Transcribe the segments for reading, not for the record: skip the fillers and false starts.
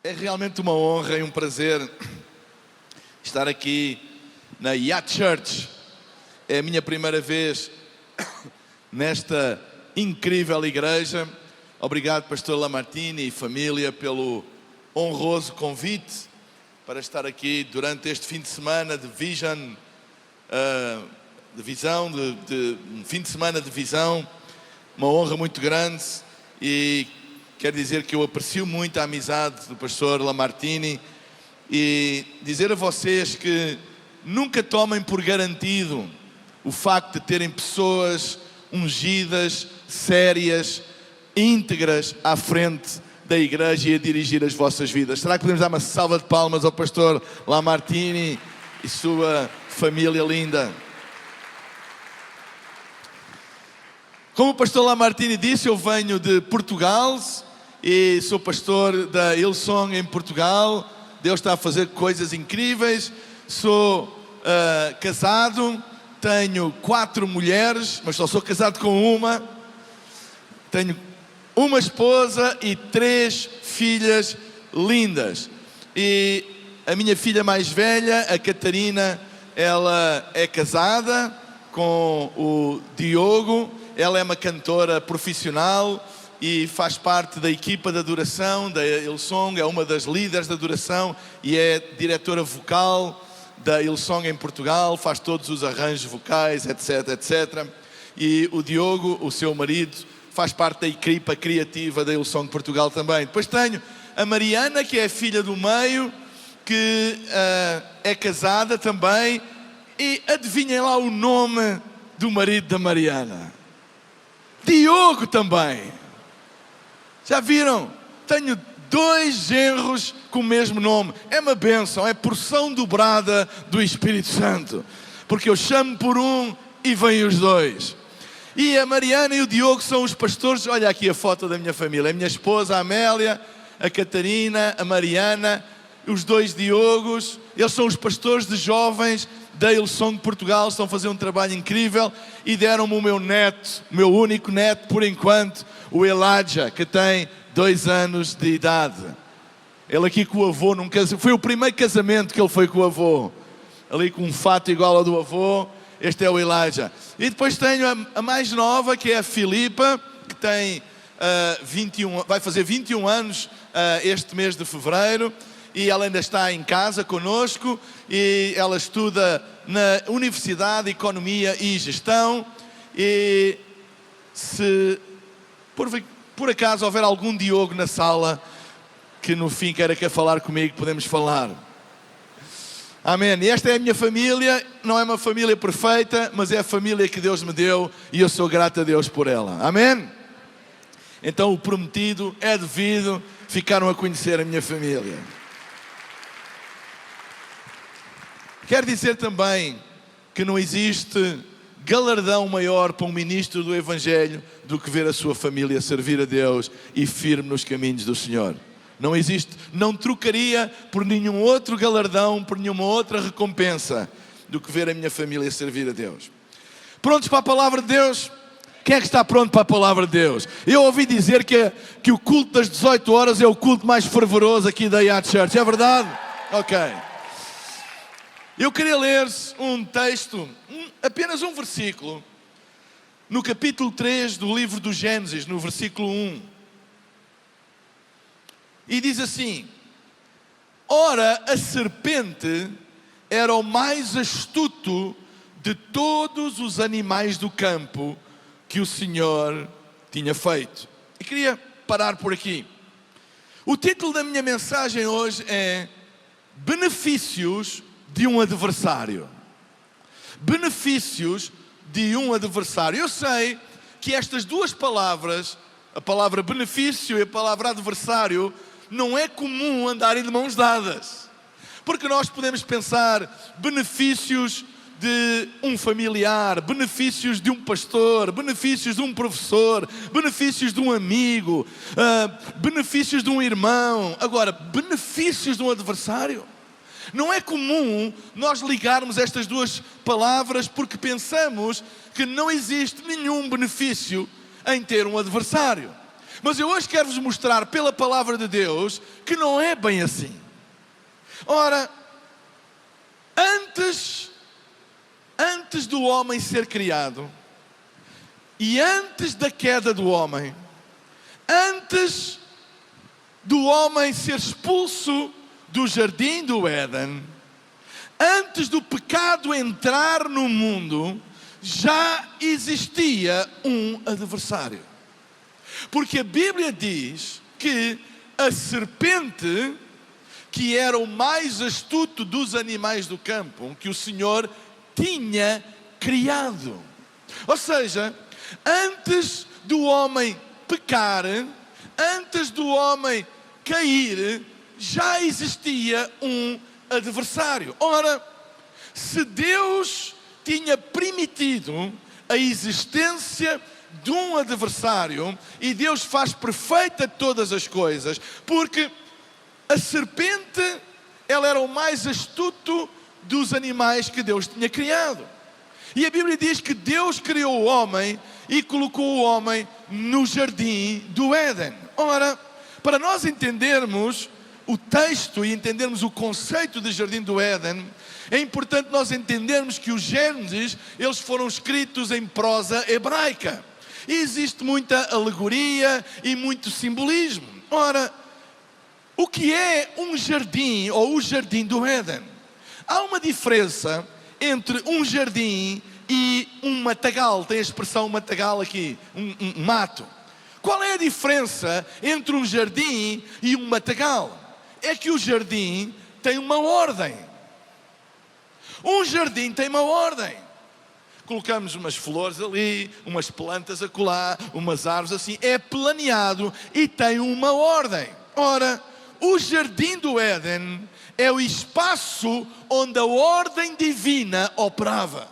É realmente uma honra e um prazer estar aqui na Yacht Church. É a minha primeira vez nesta incrível igreja. Obrigado, Pastor Lamartine e família, pelo honroso convite para estar aqui durante este fim de semana de visão, um fim de semana de visão. Uma honra muito grande e quero dizer que eu aprecio muito a amizade do Pastor Lamartine e dizer a vocês que nunca tomem por garantido o facto de terem pessoas ungidas, sérias, íntegras à frente da igreja e a dirigir as vossas vidas. Será que podemos dar uma salva de palmas ao Pastor Lamartine e sua família linda? Como o Pastor Lamartine disse, eu venho de Portugal e sou pastor da Hillsong em Portugal. Deus está a fazer coisas incríveis. Sou casado, tenho 4 mulheres, mas só sou casado com uma. Tenho uma esposa e 3 filhas lindas. E a minha filha mais velha, a Catarina, ela é casada com o Diogo. Ela é uma cantora profissional e faz parte da equipa de adoração da Hillsong, é uma das líderes da adoração e é diretora vocal da Hillsong em Portugal, faz todos os arranjos vocais, etc, etc. E o Diogo, o seu marido, faz parte da equipa criativa da Hillsong Portugal também. Depois tenho a Mariana, que é a filha do meio, que é casada também. E adivinhem lá o nome do marido da Mariana. Diogo também. Já viram? Tenho 2 genros com o mesmo nome. É uma bênção, é porção dobrada do Espírito Santo. Porque eu chamo por um e vêm os 2. E a Mariana e o Diogo são os pastores. Olha aqui a foto da minha família. A minha esposa, a Amélia, a Catarina, a Mariana, os 2 Diogos. Eles são os pastores de jovens da Hillsong Portugal, estão a fazer um trabalho incrível e deram-me o meu neto, o meu único neto por enquanto, o Elijah, que tem 2 anos de idade. Ele aqui com o avô, foi o primeiro casamento que ele foi com o avô, ali com um fato igual ao do avô. Este é o Elijah. E depois tenho a mais nova, que é a Filipa, que tem 21, vai fazer 21 anos este mês de fevereiro. E ela ainda está em casa conosco e ela estuda na Universidade de Economia e Gestão. E se por acaso houver algum Diogo na sala que no fim queira falar comigo, podemos falar. Amém. E esta é a minha família. Não é uma família perfeita, mas é a família que Deus me deu e eu sou grato a Deus por ela. Amém? Então o prometido é devido. Ficaram a conhecer a minha família. Quero dizer também que não existe galardão maior para um ministro do Evangelho do que ver a sua família servir a Deus e firme nos caminhos do Senhor. Não existe, não trocaria por nenhum outro galardão, por nenhuma outra recompensa do que ver a minha família servir a Deus. Prontos para a palavra de Deus? Quem é que está pronto para a palavra de Deus? Eu ouvi dizer que o culto das 18 horas é o culto mais fervoroso aqui da Yacht Church. É verdade? Ok. Eu queria ler um texto, apenas um versículo, no capítulo 3 do livro do Gênesis, no versículo 1. E diz assim: ora, a serpente era o mais astuto de todos os animais do campo que o Senhor tinha feito. E queria parar por aqui. O título da minha mensagem hoje é Benefícios de um adversário. Benefícios de um adversário. Eu sei que estas 2 palavras, a palavra benefício e a palavra adversário, não é comum andarem de mãos dadas. Porque nós podemos pensar benefícios de um familiar, benefícios de um pastor, benefícios de um professor, benefícios de um amigo, benefícios de um irmão. Agora, benefícios de um adversário? Não é comum nós ligarmos estas 2 palavras porque pensamos que não existe nenhum benefício em ter um adversário. Mas eu hoje quero-vos mostrar pela palavra de Deus que não é bem assim. Ora, antes do homem ser criado e antes da queda do homem, antes do homem ser expulso do jardim do Éden, antes do pecado entrar no mundo, já existia um adversário. Porque a Bíblia diz que a serpente, que era o mais astuto dos animais do campo, que o Senhor tinha criado. Ou seja, antes do homem pecar, antes do homem cair, já existia um adversário. Ora, se Deus tinha permitido a existência de um adversário, e Deus faz perfeita todas as coisas, porque a serpente, ela era o mais astuto dos animais que Deus tinha criado. E a Bíblia diz que Deus criou o homem e colocou o homem no jardim do Éden. Ora, para nós entendermos o texto e entendermos o conceito de jardim do Éden, é importante nós entendermos que os Gênesis, eles foram escritos em prosa hebraica. E existe muita alegoria e muito simbolismo. Ora, o que é um jardim ou o jardim do Éden? Há uma diferença entre um jardim e um matagal. Tem a expressão matagal aqui, um mato. Qual é a diferença entre um jardim e um matagal? É que o jardim tem uma ordem. Um jardim tem uma ordem. Colocamos umas flores ali, umas plantas acolá, umas árvores assim. É planeado e tem uma ordem. Ora, o jardim do Éden é o espaço onde a ordem divina operava.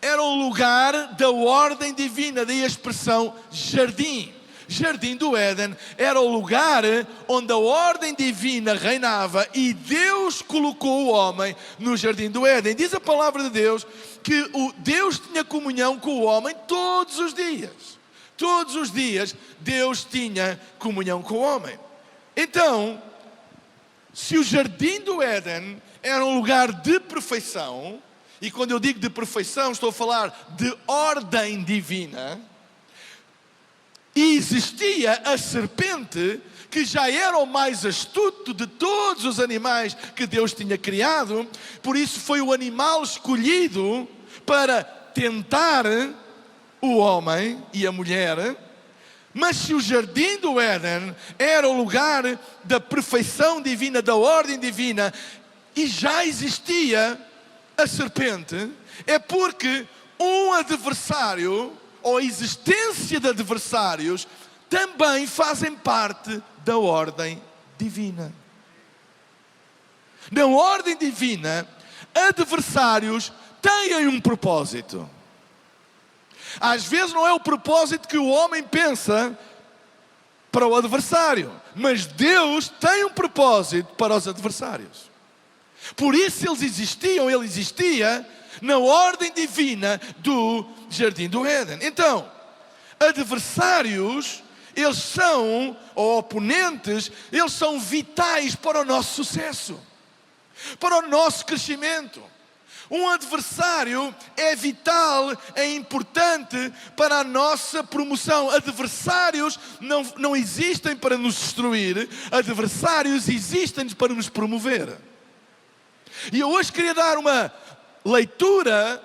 Era o lugar da ordem divina, daí a expressão jardim. Jardim do Éden era o lugar onde a ordem divina reinava e Deus colocou o homem no jardim do Éden. Diz a palavra de Deus que Deus tinha comunhão com o homem todos os dias. Todos os dias Deus tinha comunhão com o homem. Então, se o jardim do Éden era um lugar de perfeição, e quando eu digo de perfeição estou a falar de ordem divina, e existia a serpente, que já era o mais astuto de todos os animais que Deus tinha criado, por isso foi o animal escolhido para tentar o homem e a mulher. Mas se o jardim do Éden era o lugar da perfeição divina, da ordem divina, e já existia a serpente, é porque um adversário, ou a existência de adversários, também fazem parte da ordem divina. Na ordem divina, adversários têm um propósito. Às vezes não é o propósito que o homem pensa para o adversário, mas Deus tem um propósito para os adversários. Por isso ele existia na ordem divina do jardim do Éden. Então, adversários, eles são, ou oponentes, eles são vitais para o nosso sucesso, para o nosso crescimento. Um adversário é vital, é importante para a nossa promoção. Adversários não existem para nos destruir, adversários existem para nos promover. E eu hoje queria dar uma leitura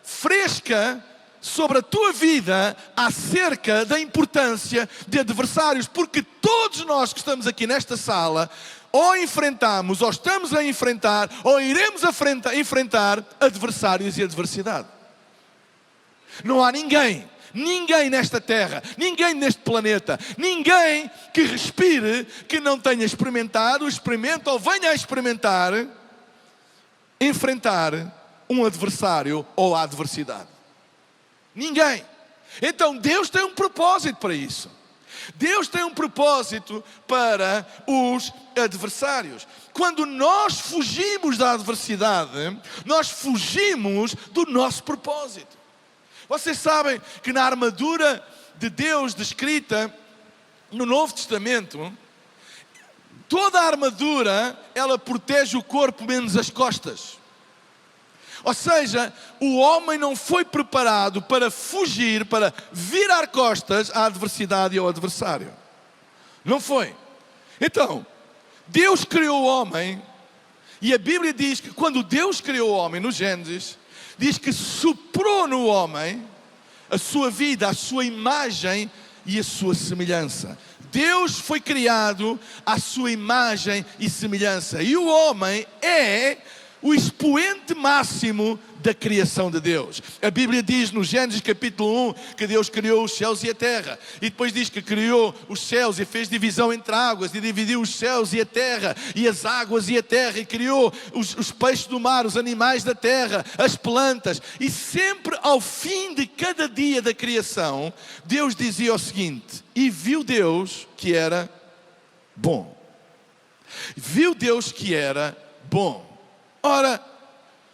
fresca sobre a tua vida acerca da importância de adversários, porque todos nós que estamos aqui nesta sala ou enfrentamos, ou estamos a enfrentar, ou iremos enfrentar adversários e adversidade. Não há ninguém nesta terra, ninguém neste planeta, ninguém que respire que não tenha experimentado, experimenta ou venha a experimentar enfrentar um adversário ou a adversidade. Ninguém. Então Deus tem um propósito para isso. Deus tem um propósito para os adversários. Quando nós fugimos da adversidade, nós fugimos do nosso propósito. Vocês sabem que na armadura de Deus descrita no Novo Testamento, toda a armadura, ela protege o corpo menos as costas. Ou seja, o homem não foi preparado para fugir, para virar costas à adversidade e ao adversário. Não foi. Então, Deus criou o homem, e a Bíblia diz que quando Deus criou o homem, no Gênesis, diz que soprou no homem a sua vida, a sua imagem e a sua semelhança. Deus foi criado à sua imagem e semelhança. E o homem é o expoente máximo da criação de Deus. A Bíblia diz no Gênesis capítulo 1 que Deus criou os céus e a terra. E depois diz que criou os céus e fez divisão entre águas. E dividiu os céus e a terra. E as águas e a terra. E criou os peixes do mar, os animais da terra, as plantas. E sempre ao fim de cada dia da criação, Deus dizia o seguinte: e viu Deus que era bom. Viu Deus que era bom. Ora,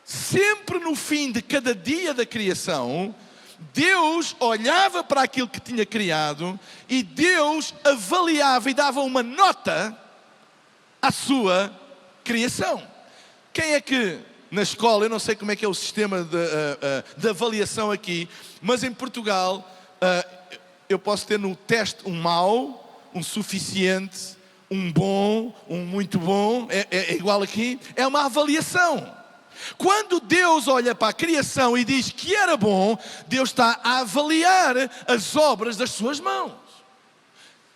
sempre no fim de cada dia da criação, Deus olhava para aquilo que tinha criado e Deus avaliava e dava uma nota à sua criação. Quem é que na escola, eu não sei como é que é o sistema de avaliação aqui, mas em Portugal eu posso ter no teste um mau, um suficiente, um bom, um muito bom, é igual aqui, é uma avaliação. Quando Deus olha para a criação e diz que era bom, Deus está a avaliar as obras das suas mãos.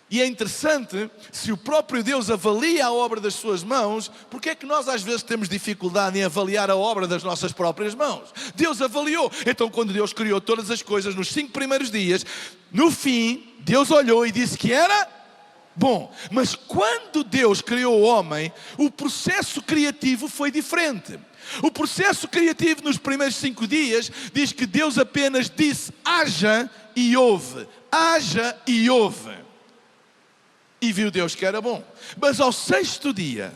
E é interessante, se o próprio Deus avalia a obra das suas mãos, porque é que nós às vezes temos dificuldade em avaliar a obra das nossas próprias mãos? Deus avaliou. Então quando Deus criou todas as coisas nos 5 primeiros dias, no fim, Deus olhou e disse que era bom. Mas quando Deus criou o homem, o processo criativo foi diferente. O processo criativo nos primeiros 5 dias diz que Deus apenas disse haja e houve. Haja e houve. E viu Deus que era bom. Mas ao 6º dia,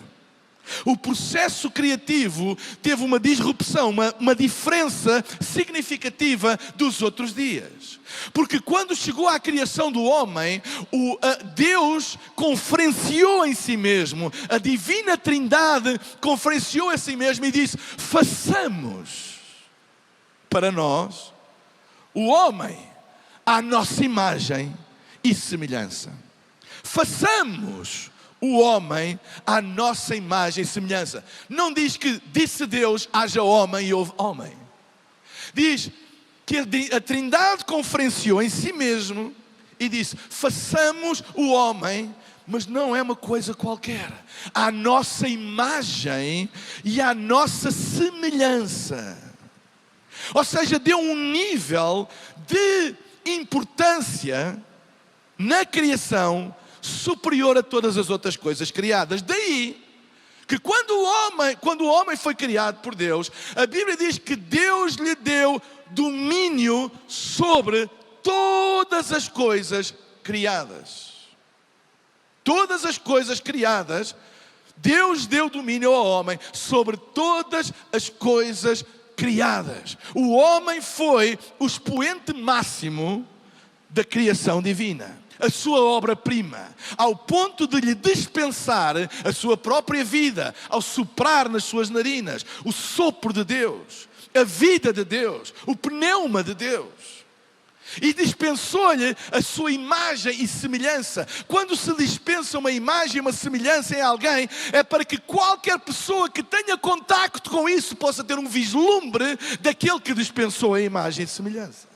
o processo criativo teve uma disrupção, uma diferença significativa dos outros dias. Porque quando chegou à criação do homem, Deus conferenciou em si mesmo, a divina Trindade conferenciou em si mesmo e disse: façamos para nós o homem à nossa imagem e semelhança. Façamos o homem à nossa imagem e semelhança. Não diz que disse Deus haja homem e houve homem. Diz que a Trindade conferenciou em si mesmo e disse: façamos o homem, mas não é uma coisa qualquer, à nossa imagem e à nossa semelhança. Ou seja, deu um nível de importância na criação superior a todas as outras coisas criadas. Daí que quando o homem foi criado por Deus, a Bíblia diz que Deus lhe deu domínio sobre todas as coisas criadas. Todas as coisas criadas, Deus deu domínio ao homem sobre todas as coisas criadas. O homem foi o expoente máximo da criação divina, a sua obra-prima, ao ponto de lhe dispensar a sua própria vida, ao soprar nas suas narinas o sopro de Deus, a vida de Deus, o pneuma de Deus. E dispensou-lhe a sua imagem e semelhança. Quando se dispensa uma imagem e uma semelhança em alguém, é para que qualquer pessoa que tenha contacto com isso possa ter um vislumbre daquele que dispensou a imagem e semelhança.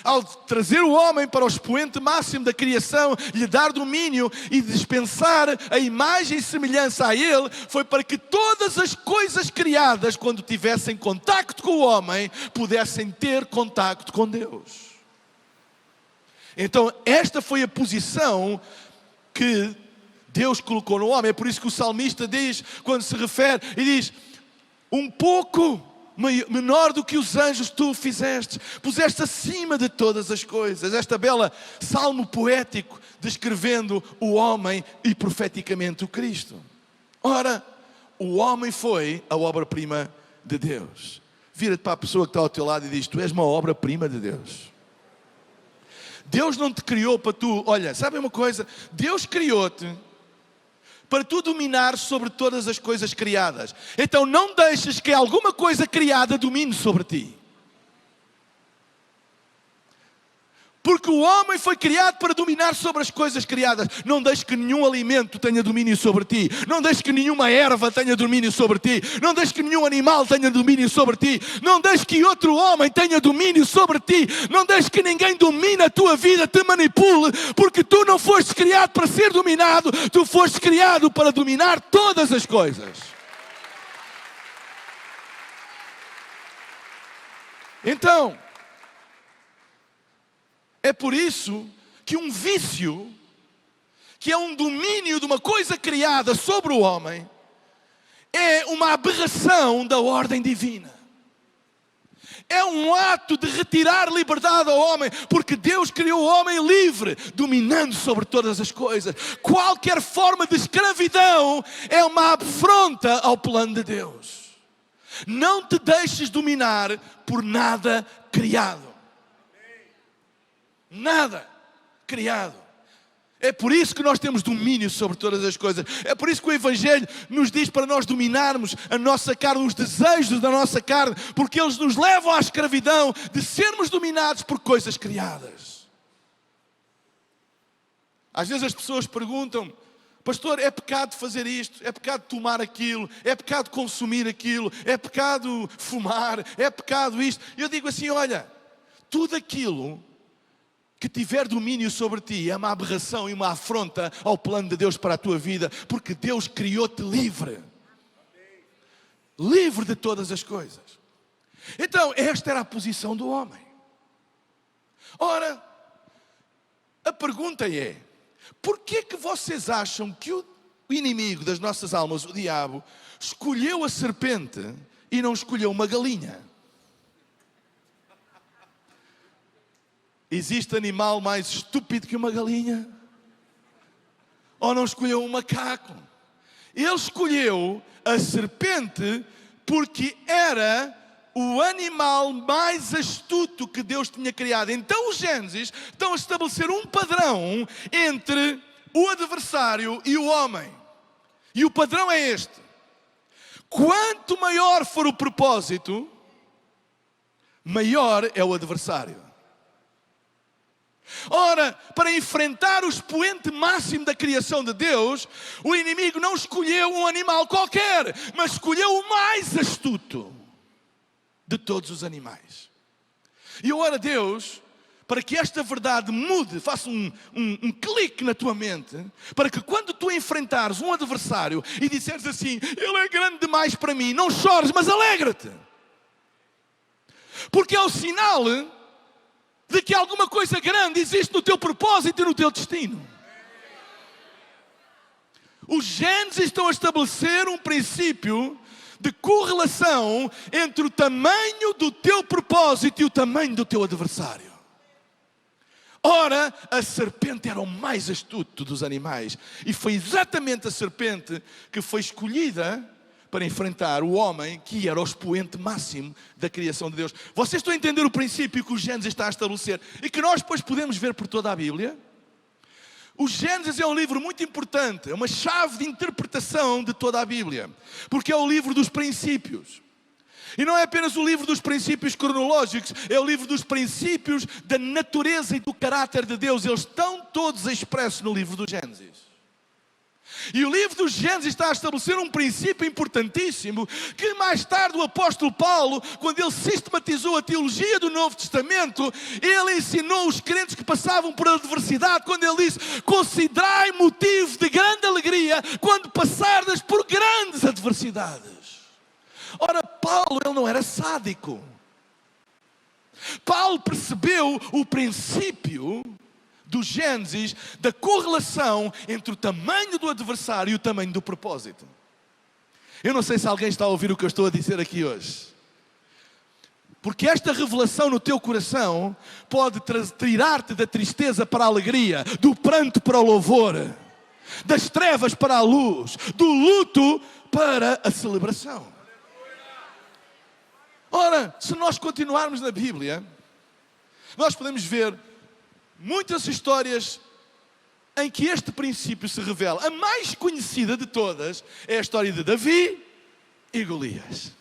Ao trazer o homem para o expoente máximo da criação, lhe dar domínio e dispensar a imagem e semelhança a ele, foi para que todas as coisas criadas, quando tivessem contacto com o homem, pudessem ter contacto com Deus. Então esta foi a posição que Deus colocou no homem. É por isso que o salmista diz, quando se refere, e diz: um pouco menor do que os anjos tu fizeste, puseste acima de todas as coisas. Esta bela salmo poético descrevendo o homem e profeticamente o Cristo. Ora, o homem foi a obra-prima de Deus. Vira-te para a pessoa que está ao teu lado e diz: tu és uma obra-prima de Deus. Deus não te criou para tu... Olha, sabe uma coisa? Deus criou-te para tu dominar sobre todas as coisas criadas. Então não deixes que alguma coisa criada domine sobre ti. Porque o homem foi criado para dominar sobre as coisas criadas. Não deixes que nenhum alimento tenha domínio sobre ti. Não deixes que nenhuma erva tenha domínio sobre ti. Não deixes que nenhum animal tenha domínio sobre ti. Não deixes que outro homem tenha domínio sobre ti. Não deixes que ninguém domine a tua vida, te manipule. Porque tu não foste criado para ser dominado. Tu foste criado para dominar todas as coisas. Então... é por isso que um vício, que é um domínio de uma coisa criada sobre o homem, é uma aberração da ordem divina. É um ato de retirar liberdade ao homem, porque Deus criou o homem livre, dominando sobre todas as coisas. Qualquer forma de escravidão é uma afronta ao plano de Deus. Não te deixes dominar por nada criado. Nada criado. É por isso que nós temos domínio sobre todas as coisas. É por isso que o Evangelho nos diz para nós dominarmos a nossa carne, os desejos da nossa carne, porque eles nos levam à escravidão de sermos dominados por coisas criadas. Às vezes as pessoas perguntam: pastor, é pecado fazer isto? É pecado tomar aquilo? É pecado consumir aquilo? É pecado fumar? É pecado isto? E eu digo assim: olha, tudo aquilo que tiver domínio sobre ti é uma aberração e uma afronta ao plano de Deus para a tua vida, porque Deus criou-te livre. Livre de todas as coisas. Então, esta era a posição do homem. Ora, a pergunta é: porquê que vocês acham que o inimigo das nossas almas, o diabo, escolheu a serpente e não escolheu uma galinha? Existe animal mais estúpido que uma galinha? Ou não escolheu um macaco? Ele escolheu a serpente porque era o animal mais astuto que Deus tinha criado. Então os Gênesis estão a estabelecer um padrão entre o adversário e o homem. E o padrão é este: quanto maior for o propósito, maior é o adversário. Ora, para enfrentar o expoente máximo da criação de Deus, o inimigo não escolheu um animal qualquer, mas escolheu o mais astuto de todos os animais. E eu oro a Deus para que esta verdade mude, faça um clique na tua mente, para que quando tu enfrentares um adversário e disseres assim: ele é grande demais para mim, não chores, mas alegra-te. Porque é o sinal de que alguma coisa grande existe no teu propósito e no teu destino. Os Gênesis estão a estabelecer um princípio de correlação entre o tamanho do teu propósito e o tamanho do teu adversário. Ora, a serpente era o mais astuto dos animais, e foi exatamente a serpente que foi escolhida para enfrentar o homem, que era o expoente máximo da criação de Deus. Vocês estão a entender o princípio que o Gênesis está a estabelecer e que nós depois podemos ver por toda a Bíblia? O Gênesis é um livro muito importante, é uma chave de interpretação de toda a Bíblia, porque é o livro dos princípios. E não é apenas o livro dos princípios cronológicos, é o livro dos princípios da natureza e do caráter de Deus. Eles estão todos expressos no livro do Gênesis. E o livro dos Gênesis está a estabelecer um princípio importantíssimo que mais tarde o apóstolo Paulo, quando ele sistematizou a teologia do Novo Testamento, ele ensinou os crentes que passavam por adversidade, quando ele disse: considerai motivo de grande alegria quando passardes por grandes adversidades. Ora, Paulo, ele não era sádico. Paulo percebeu o princípio do Gênesis, da correlação entre o tamanho do adversário e o tamanho do propósito. Eu não sei se alguém está a ouvir o que eu estou a dizer aqui hoje. Porque esta revelação no teu coração pode tirar-te da tristeza para a alegria, do pranto para o louvor, das trevas para a luz, do luto para a celebração. Ora, se nós continuarmos na Bíblia, nós podemos ver muitas histórias em que este princípio se revela. A mais conhecida de todas é a história de Davi e Golias.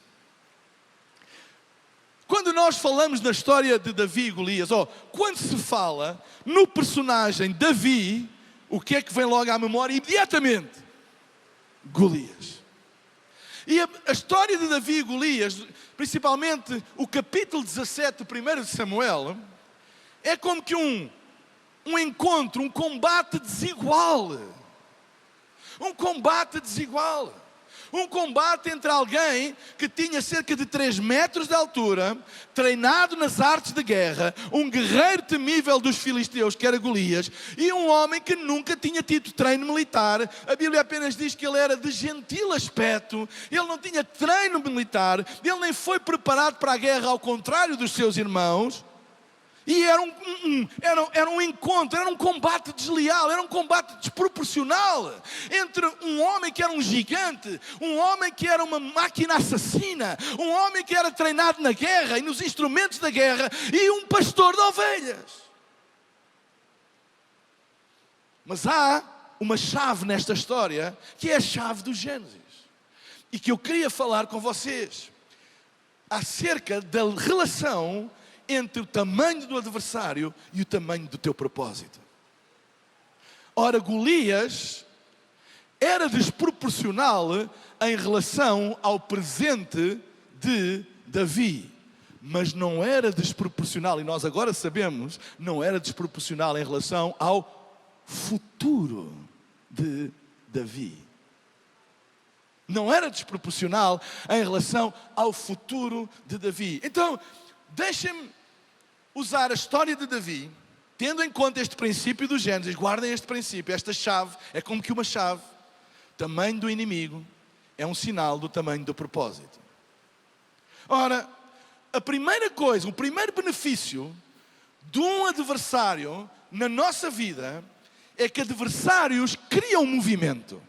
Quando nós falamos na história de Davi e Golias, quando se fala no personagem Davi, o que é que vem logo à memória imediatamente? Golias. E a história de Davi e Golias, principalmente o capítulo 17 do 1 de Samuel, é como que um encontro, um combate desigual. Um combate desigual. Um combate entre alguém que tinha cerca de 3 metros de altura, treinado nas artes de guerra, um guerreiro temível dos filisteus, que era Golias, e um homem que nunca tinha tido treino militar. A Bíblia apenas diz que ele era de gentil aspecto, ele não tinha treino militar, ele nem foi preparado para a guerra, ao contrário dos seus irmãos. E era um encontro, era um combate desleal, era um combate desproporcional entre um homem que era um gigante, um homem que era uma máquina assassina, um homem que era treinado na guerra e nos instrumentos da guerra, e um pastor de ovelhas. Mas há uma chave nesta história, que é a chave do Gênesis, e que eu queria falar com vocês acerca da relação entre o tamanho do adversário e o tamanho do teu propósito. Ora, Golias era desproporcional em relação ao presente de Davi, mas não era desproporcional, e nós agora sabemos, não era desproporcional em relação ao futuro de Davi. Não era desproporcional em relação ao futuro de Davi. Então, deixem-me usar a história de Davi, tendo em conta este princípio do Gênesis. Guardem este princípio, esta chave, é como que uma chave. O tamanho do inimigo é um sinal do tamanho do propósito. Ora, a primeira coisa, o primeiro benefício de um adversário na nossa vida é que adversários criam movimento.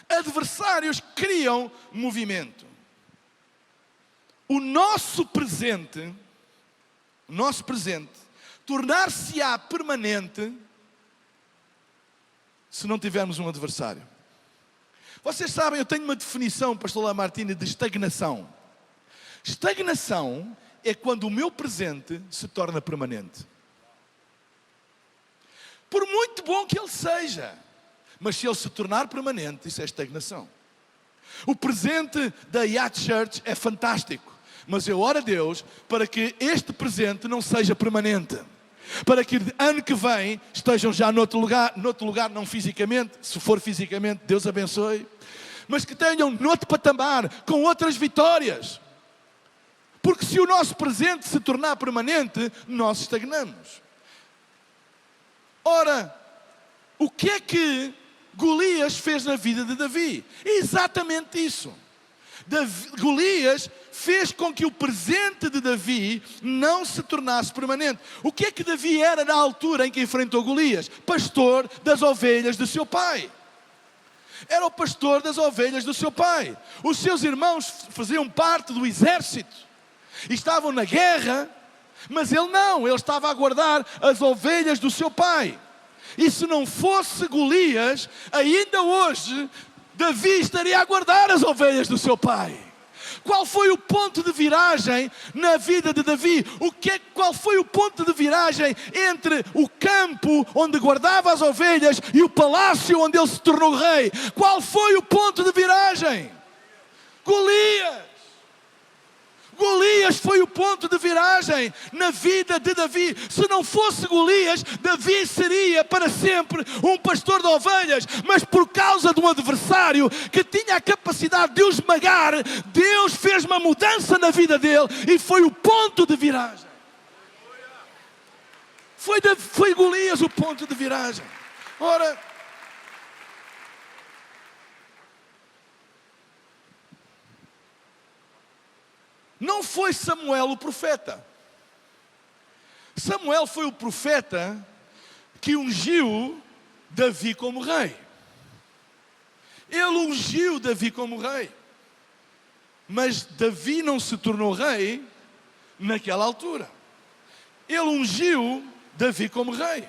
Adversários criam movimento. O nosso presente, tornar-se-á permanente se não tivermos um adversário. Vocês sabem, eu tenho uma definição, pastor Lamartine, de estagnação. Estagnação é quando o meu presente se torna permanente. Por muito bom que ele seja, mas se ele se tornar permanente, isso é estagnação. O presente da Yacht Church é fantástico, mas eu oro a Deus para que este presente não seja permanente. Para que ano que vem estejam já noutro lugar, não fisicamente, se for fisicamente, Deus abençoe, mas que tenham noutro patamar, com outras vitórias. Porque se o nosso presente se tornar permanente, nós estagnamos. Ora, o que é que Golias fez na vida de Davi? Exatamente isso. Golias fez com que o presente de Davi não se tornasse permanente. O que é que Davi era na altura em que enfrentou Golias? Pastor das ovelhas do seu pai. Era o pastor das ovelhas do seu pai. Os seus irmãos faziam parte do exército e estavam na guerra, mas ele não, ele estava a guardar as ovelhas do seu pai. E se não fosse Golias, ainda hoje Davi estaria a guardar as ovelhas do seu pai. Qual foi o ponto de viragem na vida de Davi? Qual foi o ponto de viragem entre o campo onde guardava as ovelhas e o palácio onde ele se tornou rei? Qual foi o ponto de viragem? Golias. Golias foi o ponto de viragem na vida de Davi. Se não fosse Golias, Davi seria para sempre um pastor de ovelhas. Mas por causa de um adversário que tinha a capacidade de o esmagar, Deus fez uma mudança na vida dele e foi o ponto de viragem. Foi Golias o ponto de viragem. Ora, não foi Samuel o profeta. Samuel foi o profeta que ungiu Davi como rei. Ele ungiu Davi como rei. Mas Davi não se tornou rei naquela altura. Ele ungiu Davi como rei.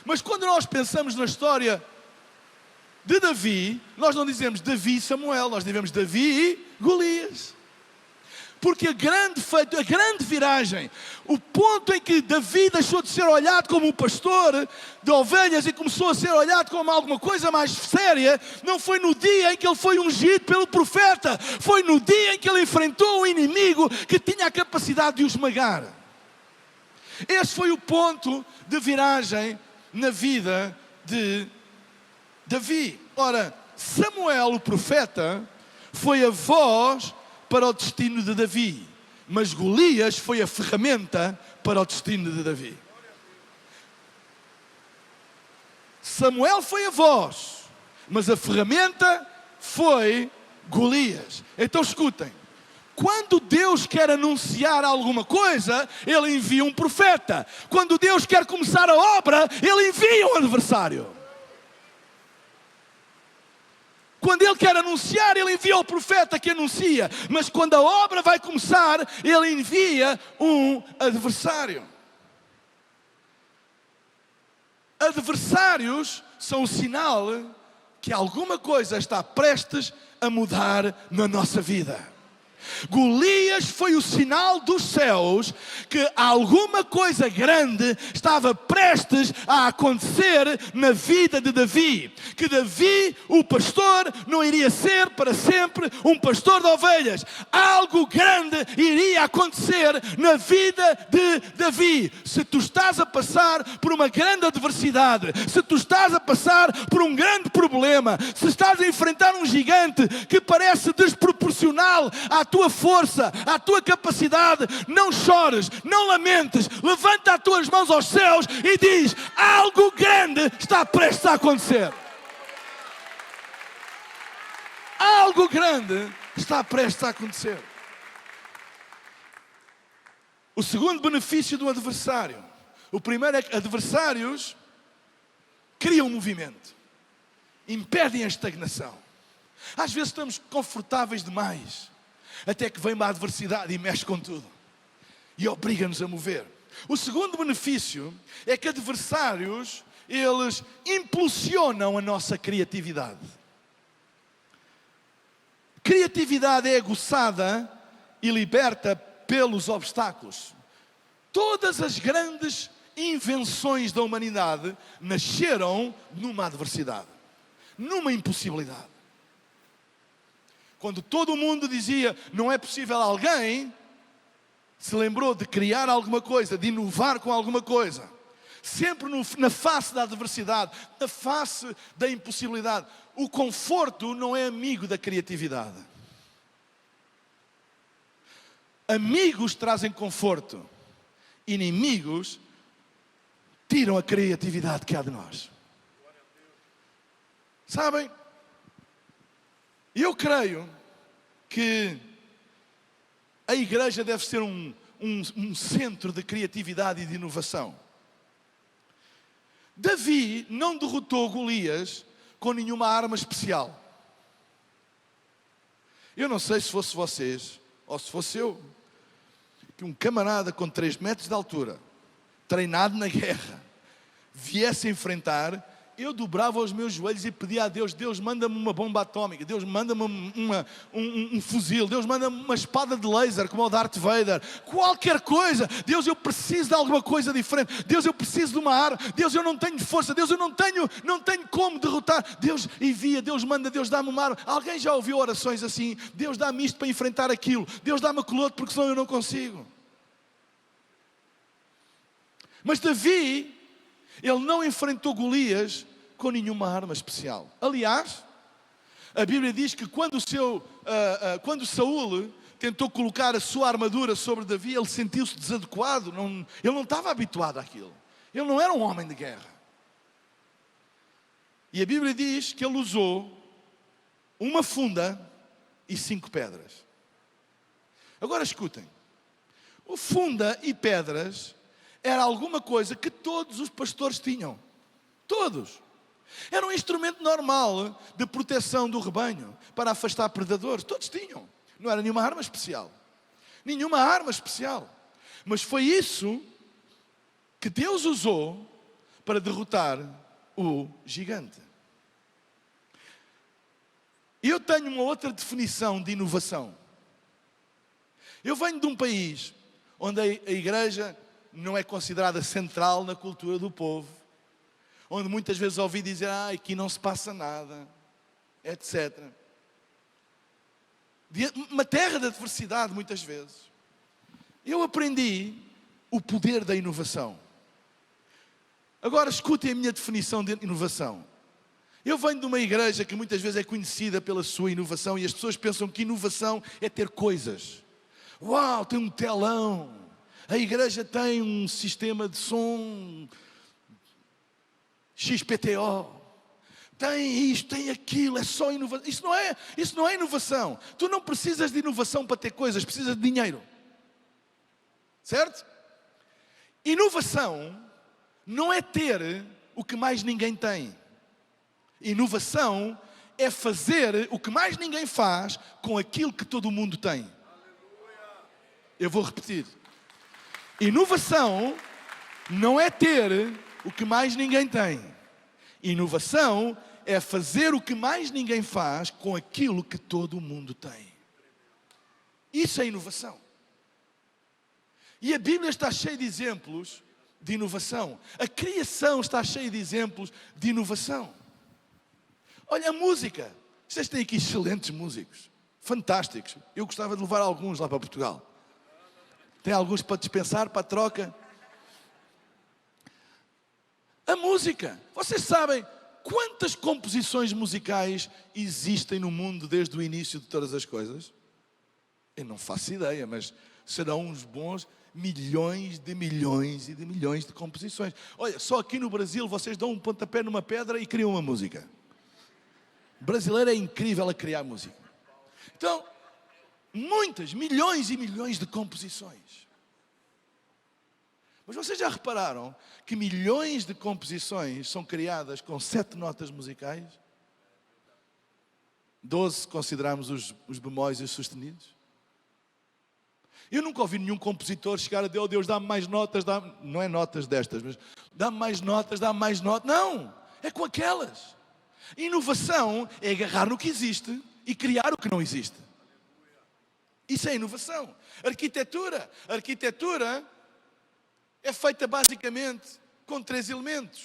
Mas quando nós pensamos na história de Davi, nós não dizemos Davi e Samuel, nós dizemos Davi e Golias. Porque a grande viragem, o ponto em que Davi deixou de ser olhado como um pastor de ovelhas e começou a ser olhado como alguma coisa mais séria, não foi no dia em que ele foi ungido pelo profeta, foi no dia em que ele enfrentou um inimigo que tinha a capacidade de o esmagar. Esse foi o ponto de viragem na vida de Davi. Ora, Samuel, o profeta, foi a voz para o destino de Davi, mas Golias foi a ferramenta para o destino de Davi. Samuel foi a voz, mas a ferramenta foi Golias. Então escutem, quando Deus quer anunciar alguma coisa, Ele envia um profeta. Quando Deus quer começar a obra, Ele envia um adversário. Quando Ele quer anunciar, Ele envia o profeta que anuncia. Mas quando a obra vai começar, Ele envia um adversário. Adversários são um sinal que alguma coisa está prestes a mudar na nossa vida. Golias foi o sinal dos céus que alguma coisa grande estava prestes a acontecer na vida de Davi. Que Davi, o pastor, não iria ser para sempre um pastor de ovelhas. Algo grande iria acontecer na vida de Davi. Se tu estás a passar por uma grande adversidade, se tu estás a passar por um grande problema, se estás a enfrentar um gigante que parece desproporcional à tua força, à tua capacidade, não chores, não lamentes, levanta as tuas mãos aos céus e diz: algo grande está prestes a acontecer. Algo grande está prestes a acontecer. O segundo benefício do adversário. O primeiro é que adversários criam movimento, impedem a estagnação. Às vezes estamos confortáveis demais, até que vem uma adversidade e mexe com tudo e obriga-nos a mover. O segundo benefício é que adversários, eles impulsionam a nossa criatividade. Criatividade é aguçada e liberta pelos obstáculos. Todas as grandes invenções da humanidade nasceram numa adversidade, numa impossibilidade. Quando todo o mundo dizia não é possível, alguém se lembrou de criar alguma coisa, de inovar com alguma coisa. Sempre na face da adversidade, na face da impossibilidade. O conforto não é amigo da criatividade. Amigos trazem conforto. Inimigos tiram a criatividade que há de nós. Sabem? Eu creio que a igreja deve ser um centro de criatividade e de inovação. Davi não derrotou Golias com nenhuma arma especial. Eu não sei se fosse vocês, ou se fosse eu, que um camarada com 3 metros de altura, treinado na guerra, viesse enfrentar, eu dobrava os meus joelhos e pedia a Deus: Deus, manda-me uma bomba atómica, Deus, manda-me um fuzil, Deus, manda-me uma espada de laser como o Darth Vader, qualquer coisa. Deus, eu preciso de alguma coisa diferente. Deus, eu preciso de uma arma. Deus, eu não tenho força. Deus, eu não tenho como derrotar. Deus, envia. Deus, manda. Deus, dá-me uma arma. Alguém já ouviu orações assim? Deus, dá-me isto para enfrentar aquilo. Deus, dá-me aquilo outro, porque senão eu não consigo. Mas Davi, ele não enfrentou Golias com nenhuma arma especial. Aliás, a Bíblia diz que quando Saul tentou colocar a sua armadura sobre Davi, ele sentiu-se desadequado. Ele não estava habituado àquilo. Ele não era um homem de guerra. E a Bíblia diz que ele usou uma funda e 5 pedras. Agora escutem. O funda e pedras era alguma coisa que todos os pastores tinham. Todos. Era um instrumento normal de proteção do rebanho, para afastar predadores. Todos tinham. Não era nenhuma arma especial. Nenhuma arma especial. Mas foi isso que Deus usou para derrotar o gigante. Eu tenho uma outra definição de inovação. Eu venho de um país onde a igreja não é considerada central na cultura do povo, onde muitas vezes ouvi dizer, aqui não se passa nada, etc. Uma terra da diversidade, muitas vezes. Eu aprendi o poder da inovação. Agora escutem a minha definição de inovação. Eu venho de uma igreja que muitas vezes é conhecida pela sua inovação e as pessoas pensam que inovação é ter coisas. Uau, tem um telão. A igreja tem um sistema de som XPTO. Tem isto, tem aquilo, é só inovação. Isso não é inovação. Tu não precisas de inovação para ter coisas, precisas de dinheiro. Certo? Inovação não é ter o que mais ninguém tem. Inovação é fazer o que mais ninguém faz com aquilo que todo mundo tem. Eu vou repetir. Inovação não é ter o que mais ninguém tem. Inovação é fazer o que mais ninguém faz com aquilo que todo mundo tem. Isso é inovação. E a Bíblia está cheia de exemplos de inovação. A criação está cheia de exemplos de inovação. Olha, a música. Vocês têm aqui excelentes músicos. Fantásticos. Eu gostava de levar alguns lá para Portugal. Tem alguns para dispensar, para a troca. A música. Vocês sabem quantas composições musicais existem no mundo desde o início de todas as coisas? Eu não faço ideia, mas serão uns bons milhões de milhões e de milhões de composições. Olha, só aqui no Brasil vocês dão um pontapé numa pedra e criam uma música. O brasileiro é incrível a criar música. Então, muitas, milhões e milhões de composições. Mas vocês já repararam que milhões de composições são criadas com 7 notas musicais? 12 se considerarmos os bemóis e os sustenidos? Eu nunca ouvi nenhum compositor chegar a Deus, Deus dá-me mais notas, não é notas destas, mas dá-me mais notas, dá-me mais notas. Não, é com aquelas. Inovação é agarrar no que existe e criar o que não existe. Isso é inovação. Arquitetura. A arquitetura é feita basicamente com 3 elementos: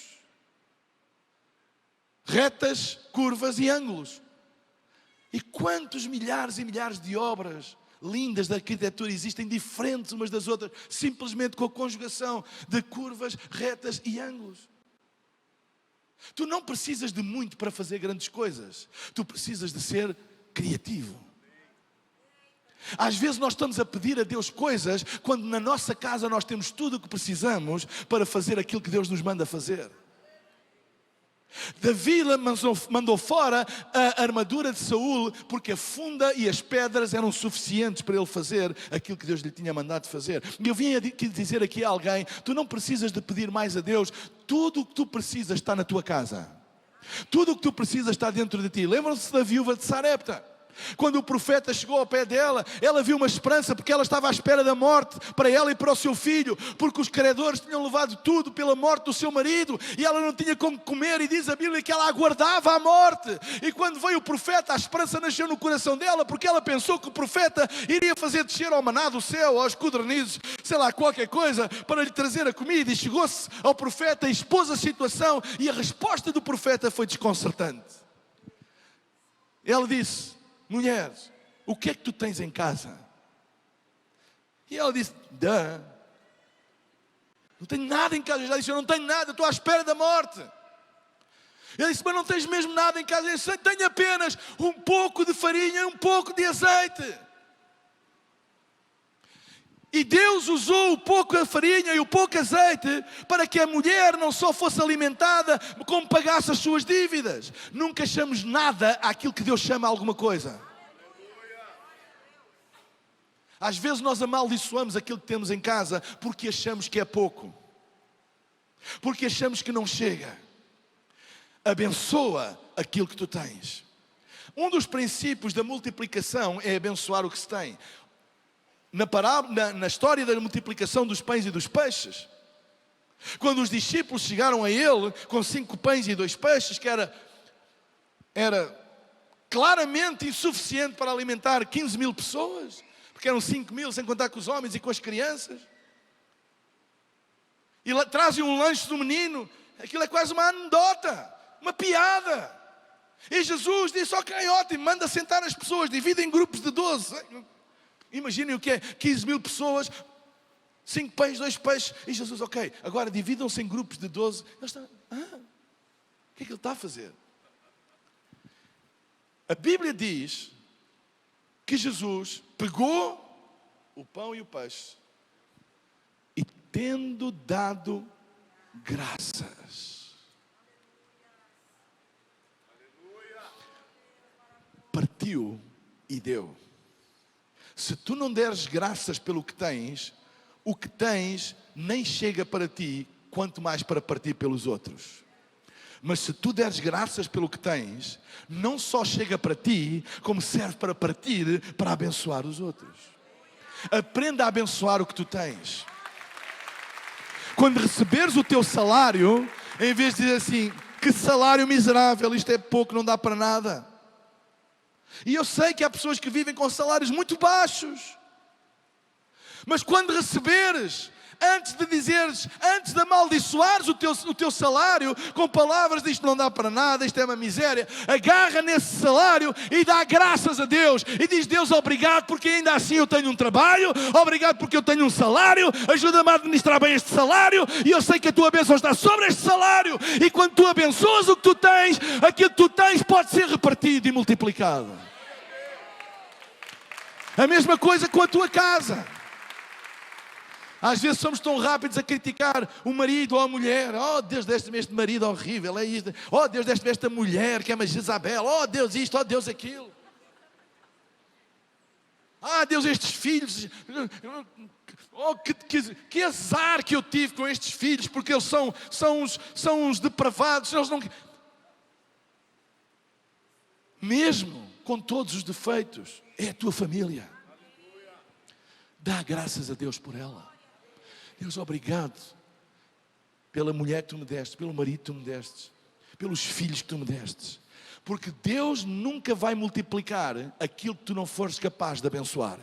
retas, curvas e ângulos. E quantos milhares e milhares de obras lindas de arquitetura existem, diferentes umas das outras, simplesmente com a conjugação de curvas, retas e ângulos. Tu não precisas de muito para fazer grandes coisas. Tu precisas de ser criativo. Às vezes nós estamos a pedir a Deus coisas quando na nossa casa nós temos tudo o que precisamos para fazer aquilo que Deus nos manda fazer. Davi mandou fora a armadura de Saul porque a funda e as pedras eram suficientes para ele fazer aquilo que Deus lhe tinha mandado fazer. E eu vim aqui dizer aqui a alguém: tu não precisas de pedir mais a Deus. Tudo o que tu precisas está na tua casa. Tudo o que tu precisas está dentro de ti. Lembram-se da viúva de Sarepta? Quando o profeta chegou ao pé dela, ela viu uma esperança, porque ela estava à espera da morte para ela e para o seu filho, porque os credores tinham levado tudo pela morte do seu marido e ela não tinha como comer, e diz a Bíblia que ela aguardava a morte. E quando veio o profeta, a esperança nasceu no coração dela, porque ela pensou que o profeta iria fazer descer ao maná do céu, aos codornizes, sei lá, qualquer coisa, para lhe trazer a comida. E chegou-se ao profeta, expôs a situação, e a resposta do profeta foi desconcertante. Ele disse: mulher, o que é que tu tens em casa? E ela disse: não tenho nada em casa. Ela disse: eu não tenho nada, estou à espera da morte. Ele disse: mas não tens mesmo nada em casa? Ele disse: tenho apenas um pouco de farinha e um pouco de azeite. E Deus usou o pouco de farinha e o pouco azeite para que a mulher não só fosse alimentada, como pagasse as suas dívidas. Nunca achamos nada àquilo que Deus chama alguma coisa. Às vezes nós amaldiçoamos aquilo que temos em casa porque achamos que é pouco. Porque achamos que não chega. Abençoa aquilo que tu tens. Um dos princípios da multiplicação é abençoar o que se tem. Na história da multiplicação dos pães e dos peixes, Quando os discípulos chegaram a ele com 5 pães e 2 peixes, que era claramente insuficiente para alimentar 15.000 pessoas, porque eram 5.000 sem contar com os homens e com as crianças. E lá trazem um lanche do menino, aquilo é quase uma anedota, uma piada. E Jesus disse, ok, ótimo, manda sentar as pessoas, divide em grupos de 12. Imaginem o que é, 15.000 pessoas, 5 pães, 2 peixes. E Jesus, ok, agora dividam-se em grupos de 12. Eles estão, o que é que ele está a fazer? A Bíblia diz que Jesus pegou o pão e o peixe e, tendo dado graças, partiu e deu. Se tu não deres graças pelo que tens, o que tens nem chega para ti, quanto mais para partir pelos outros. Mas se tu deres graças pelo que tens, não só chega para ti, como serve para partir, para abençoar os outros. Aprenda a abençoar o que tu tens. Quando receberes o teu salário, em vez de dizer assim, que salário miserável, isto é pouco, não dá para nada. E eu sei que há pessoas que vivem com salários muito baixos. Mas quando receberes, antes de dizeres, antes de amaldiçoares o teu salário com palavras de isto não dá para nada, isto é uma miséria, agarra nesse salário e dá graças a Deus e diz, Deus, obrigado porque ainda assim eu tenho um trabalho, obrigado porque eu tenho um salário, ajuda-me a administrar bem este salário e eu sei que a tua bênção está sobre este salário. E quando tu abençoas o que tu tens, aquilo que tu tens pode ser repartido e multiplicado. A mesma coisa com a tua casa. Às vezes somos tão rápidos a criticar o marido ou a mulher. Oh, Deus, deste-me este marido horrível, é isto. Oh, Deus, deste-me esta mulher que é uma Jezabel. Oh, Deus isto, oh, Deus aquilo. Ah, Deus, estes filhos. Oh, que azar que eu tive com estes filhos, porque eles são uns depravados. Eles não... Mesmo com todos os defeitos, é a tua família. Dá graças a Deus por ela. Deus, obrigado pela mulher que tu me deste, pelo marido que tu me deste, pelos filhos que tu me deste. Porque Deus nunca vai multiplicar aquilo que tu não fores capaz de abençoar.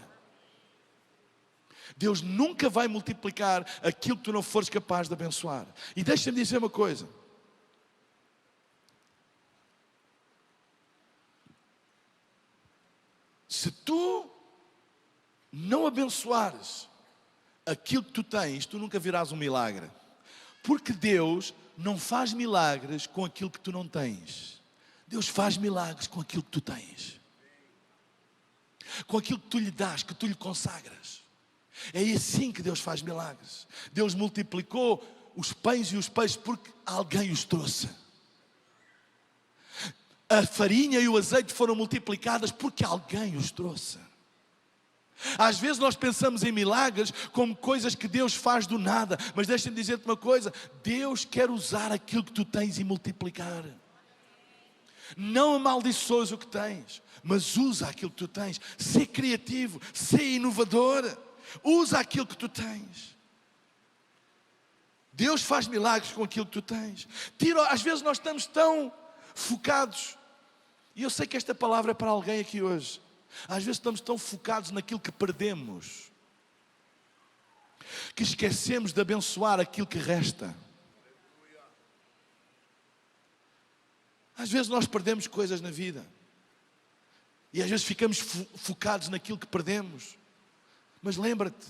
Deus nunca vai multiplicar aquilo que tu não fores capaz de abençoar. E deixa-me dizer uma coisa. Se tu não abençoares aquilo que tu tens, tu nunca virás um milagre. Porque Deus não faz milagres com aquilo que tu não tens. Deus faz milagres com aquilo que tu tens. Com aquilo que tu lhe dás, que tu lhe consagras. É assim que Deus faz milagres. Deus multiplicou os pães e os peixes porque alguém os trouxe. A farinha e o azeite foram multiplicadas porque alguém os trouxe. Às vezes nós pensamos em milagres como coisas que Deus faz do nada. Mas deixa-me dizer-te uma coisa. Deus quer usar aquilo que tu tens e multiplicar. Não amaldiçoes o que tens, mas usa aquilo que tu tens. Sê criativo, sê inovador. Usa aquilo que tu tens. Deus faz milagres com aquilo que tu tens. Às vezes nós estamos tão focados. E eu sei que esta palavra é para alguém aqui hoje. Às vezes estamos tão focados naquilo que perdemos, que esquecemos de abençoar aquilo que resta. Às vezes nós perdemos coisas na vida. E às vezes ficamos focados naquilo que perdemos. Mas lembra-te,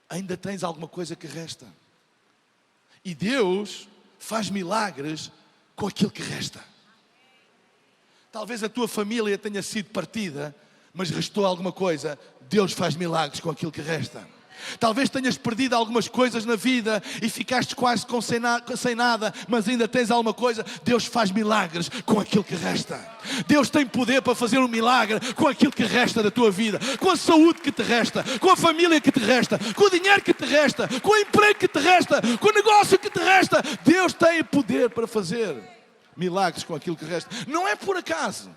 ainda tens alguma coisa que resta. E Deus faz milagres com aquilo que resta. Talvez a tua família tenha sido partida, mas restou alguma coisa. Deus faz milagres com aquilo que resta. Talvez tenhas perdido algumas coisas na vida e ficaste quase sem nada, mas ainda tens alguma coisa. Deus faz milagres com aquilo que resta. Deus tem poder para fazer um milagre com aquilo que resta da tua vida, com a saúde que te resta, com a família que te resta, com o dinheiro que te resta, com o emprego que te resta, com o negócio que te resta. Deus tem poder para fazer milagres com aquilo que resta. Não é por acaso.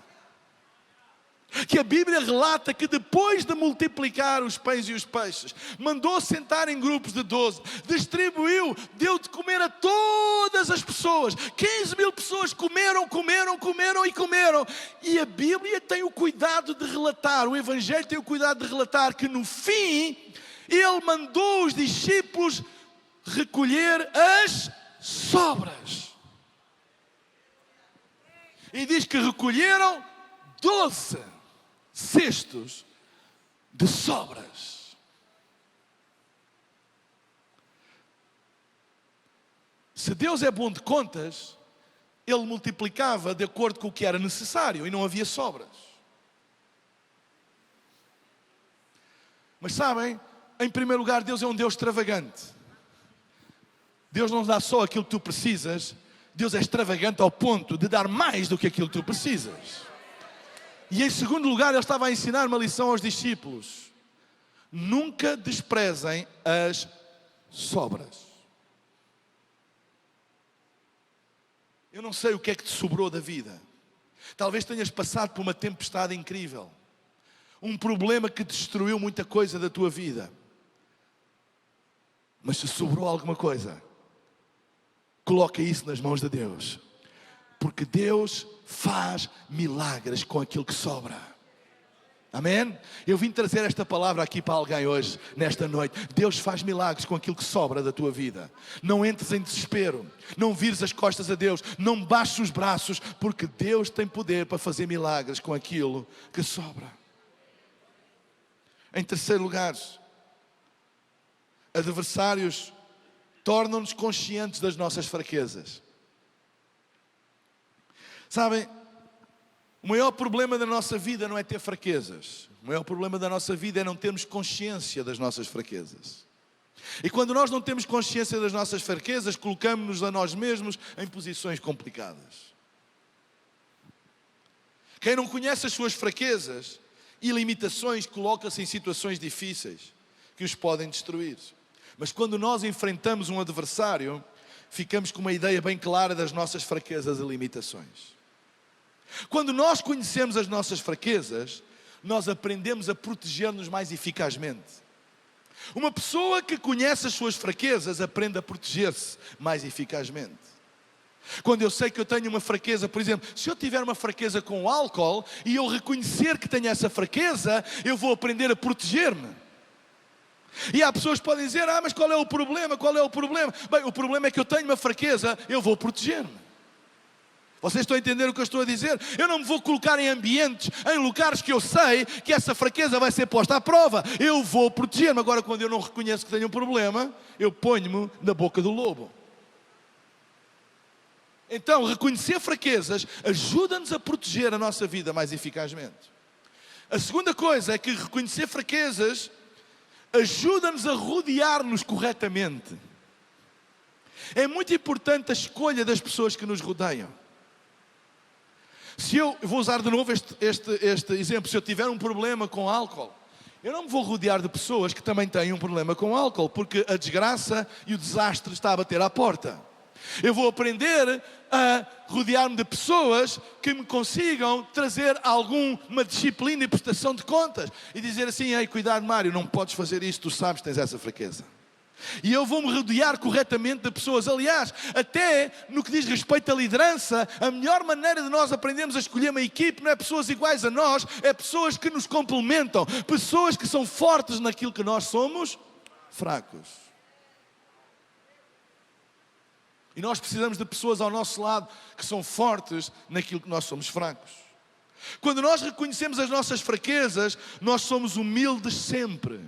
Que a Bíblia relata que depois de multiplicar os pães e os peixes, mandou sentar em grupos de 12, distribuiu, deu de comer a todas as pessoas. 15.000 pessoas comeram. E a Bíblia tem o cuidado de relatar, o Evangelho tem o cuidado de relatar que no fim, ele mandou os discípulos recolher as sobras. E diz que recolheram 12 cestos de sobras. Se Deus é bom de contas, Ele multiplicava de acordo com o que era necessário e não havia sobras. Mas sabem, em primeiro lugar, Deus é um Deus extravagante. Deus não dá só aquilo que tu precisas, Deus é extravagante ao ponto de dar mais do que aquilo que tu precisas. E em segundo lugar, Ele estava a ensinar uma lição aos discípulos. Nunca desprezem as sobras. Eu não sei o que é que te sobrou da vida. Talvez tenhas passado por uma tempestade incrível. Um problema que destruiu muita coisa da tua vida. Mas se sobrou alguma coisa, coloca isso nas mãos de Deus. Porque Deus faz milagres com aquilo que sobra. Amém? Eu vim trazer esta palavra aqui para alguém hoje, nesta noite. Deus faz milagres com aquilo que sobra da tua vida. Não entres em desespero. Não vires as costas a Deus. Não baixes os braços, porque Deus tem poder para fazer milagres com aquilo que sobra. Em terceiro lugar, adversários tornam-nos conscientes das nossas fraquezas. Sabem, o maior problema da nossa vida não é ter fraquezas. O maior problema da nossa vida é não termos consciência das nossas fraquezas. E quando nós não temos consciência das nossas fraquezas, colocamos-nos a nós mesmos em posições complicadas. Quem não conhece as suas fraquezas e limitações, coloca-se em situações difíceis que os podem destruir. Mas quando nós enfrentamos um adversário, ficamos com uma ideia bem clara das nossas fraquezas e limitações. Quando nós conhecemos as nossas fraquezas, nós aprendemos a proteger-nos mais eficazmente. Uma pessoa que conhece as suas fraquezas aprende a proteger-se mais eficazmente. Quando eu sei que eu tenho uma fraqueza, por exemplo, se eu tiver uma fraqueza com o álcool e eu reconhecer que tenho essa fraqueza, eu vou aprender a proteger-me. E há pessoas que podem dizer, mas qual é o problema? Qual é o problema? Bem, o problema é que eu tenho uma fraqueza, eu vou proteger-me. Vocês estão a entender o que eu estou a dizer? Eu não me vou colocar em ambientes, em lugares que eu sei que essa fraqueza vai ser posta à prova. Eu vou proteger-me. Agora, quando eu não reconheço que tenho um problema, eu ponho-me na boca do lobo. Então, reconhecer fraquezas ajuda-nos a proteger a nossa vida mais eficazmente. A segunda coisa é que reconhecer fraquezas ajuda-nos a rodear-nos corretamente. É muito importante a escolha das pessoas que nos rodeiam. Se eu vou usar de novo este exemplo, se eu tiver um problema com álcool, eu não me vou rodear de pessoas que também têm um problema com álcool, porque a desgraça e o desastre está a bater à porta. Eu vou aprender a rodear-me de pessoas que me consigam trazer alguma disciplina e prestação de contas. E dizer assim, ei, cuidado Mário, não podes fazer isso, tu sabes que tens essa fraqueza. E eu vou-me rodear corretamente de pessoas. Aliás, até no que diz respeito à liderança, a melhor maneira de nós aprendermos a escolher uma equipe não é pessoas iguais a nós, é pessoas que nos complementam, pessoas que são fortes naquilo que nós somos fracos. E nós precisamos de pessoas ao nosso lado que são fortes naquilo que nós somos fracos. Quando nós reconhecemos as nossas fraquezas, nós somos humildes sempre.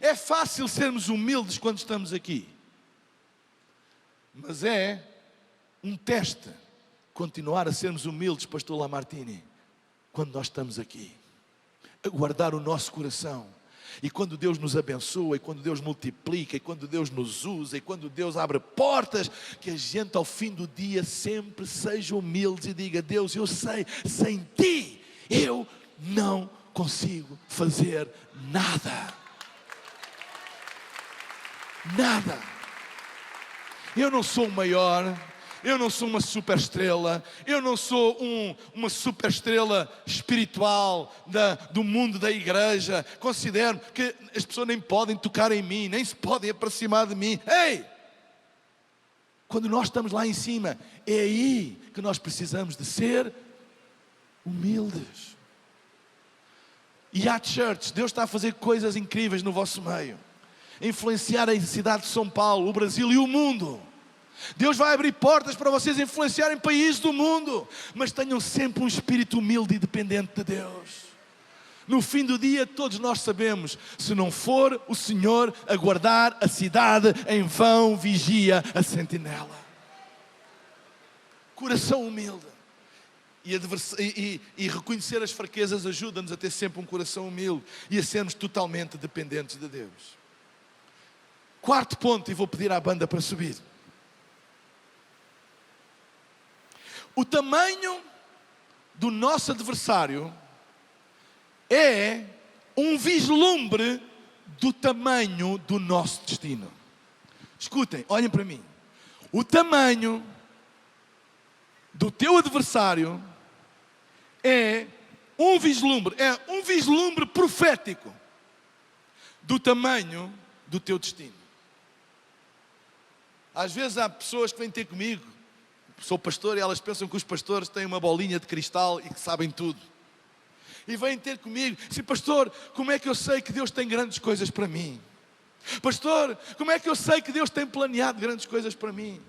É fácil sermos humildes quando estamos aqui. Mas é um teste continuar a sermos humildes, Pastor Lamartine, quando nós estamos aqui. A guardar o nosso coração. E quando Deus nos abençoa, e quando Deus multiplica, e quando Deus nos usa, e quando Deus abre portas, que a gente ao fim do dia sempre seja humilde e diga, Deus, eu sei, sem Ti eu não consigo fazer nada. Nada. Eu não sou o maior, eu não sou uma super estrela, eu não sou uma super estrela espiritual do mundo da igreja. Considero que as pessoas nem podem tocar em mim, nem se podem aproximar de mim. Ei! Quando nós estamos lá em cima, é aí que nós precisamos de ser humildes. E à church, Deus está a fazer coisas incríveis no vosso meio. Influenciar a cidade de São Paulo, o Brasil e o mundo. Deus vai abrir portas para vocês influenciarem países do mundo. Mas tenham sempre um espírito humilde e dependente de Deus. No fim do dia, todos nós sabemos, se não for o Senhor a guardar a cidade, em vão vigia a sentinela. Coração humilde. E reconhecer as fraquezas ajuda-nos a ter sempre um coração humilde e a sermos totalmente dependentes de Deus. Quarto ponto, e vou pedir à banda para subir. O tamanho do nosso adversário é um vislumbre do tamanho do nosso destino. Escutem, olhem para mim. O tamanho do teu adversário é um vislumbre profético do tamanho do teu destino. Às vezes há pessoas que vêm ter comigo, sou pastor, e elas pensam que os pastores têm uma bolinha de cristal e que sabem tudo. E vêm ter comigo, assim, pastor, como é que eu sei que Deus tem grandes coisas para mim? Pastor, como é que eu sei que Deus tem planeado grandes coisas para mim?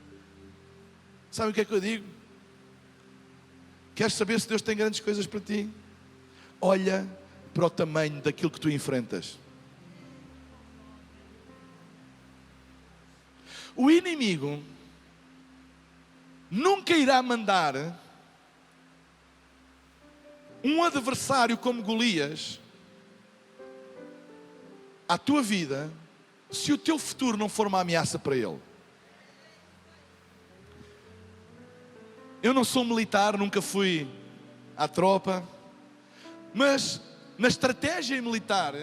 Sabe o que é que eu digo? Queres saber se Deus tem grandes coisas para ti? Olha para o tamanho daquilo que tu enfrentas. O inimigo nunca irá mandar um adversário como Golias à tua vida se o teu futuro não for uma ameaça para ele. Eu não sou militar, nunca fui à tropa, mas na estratégia militar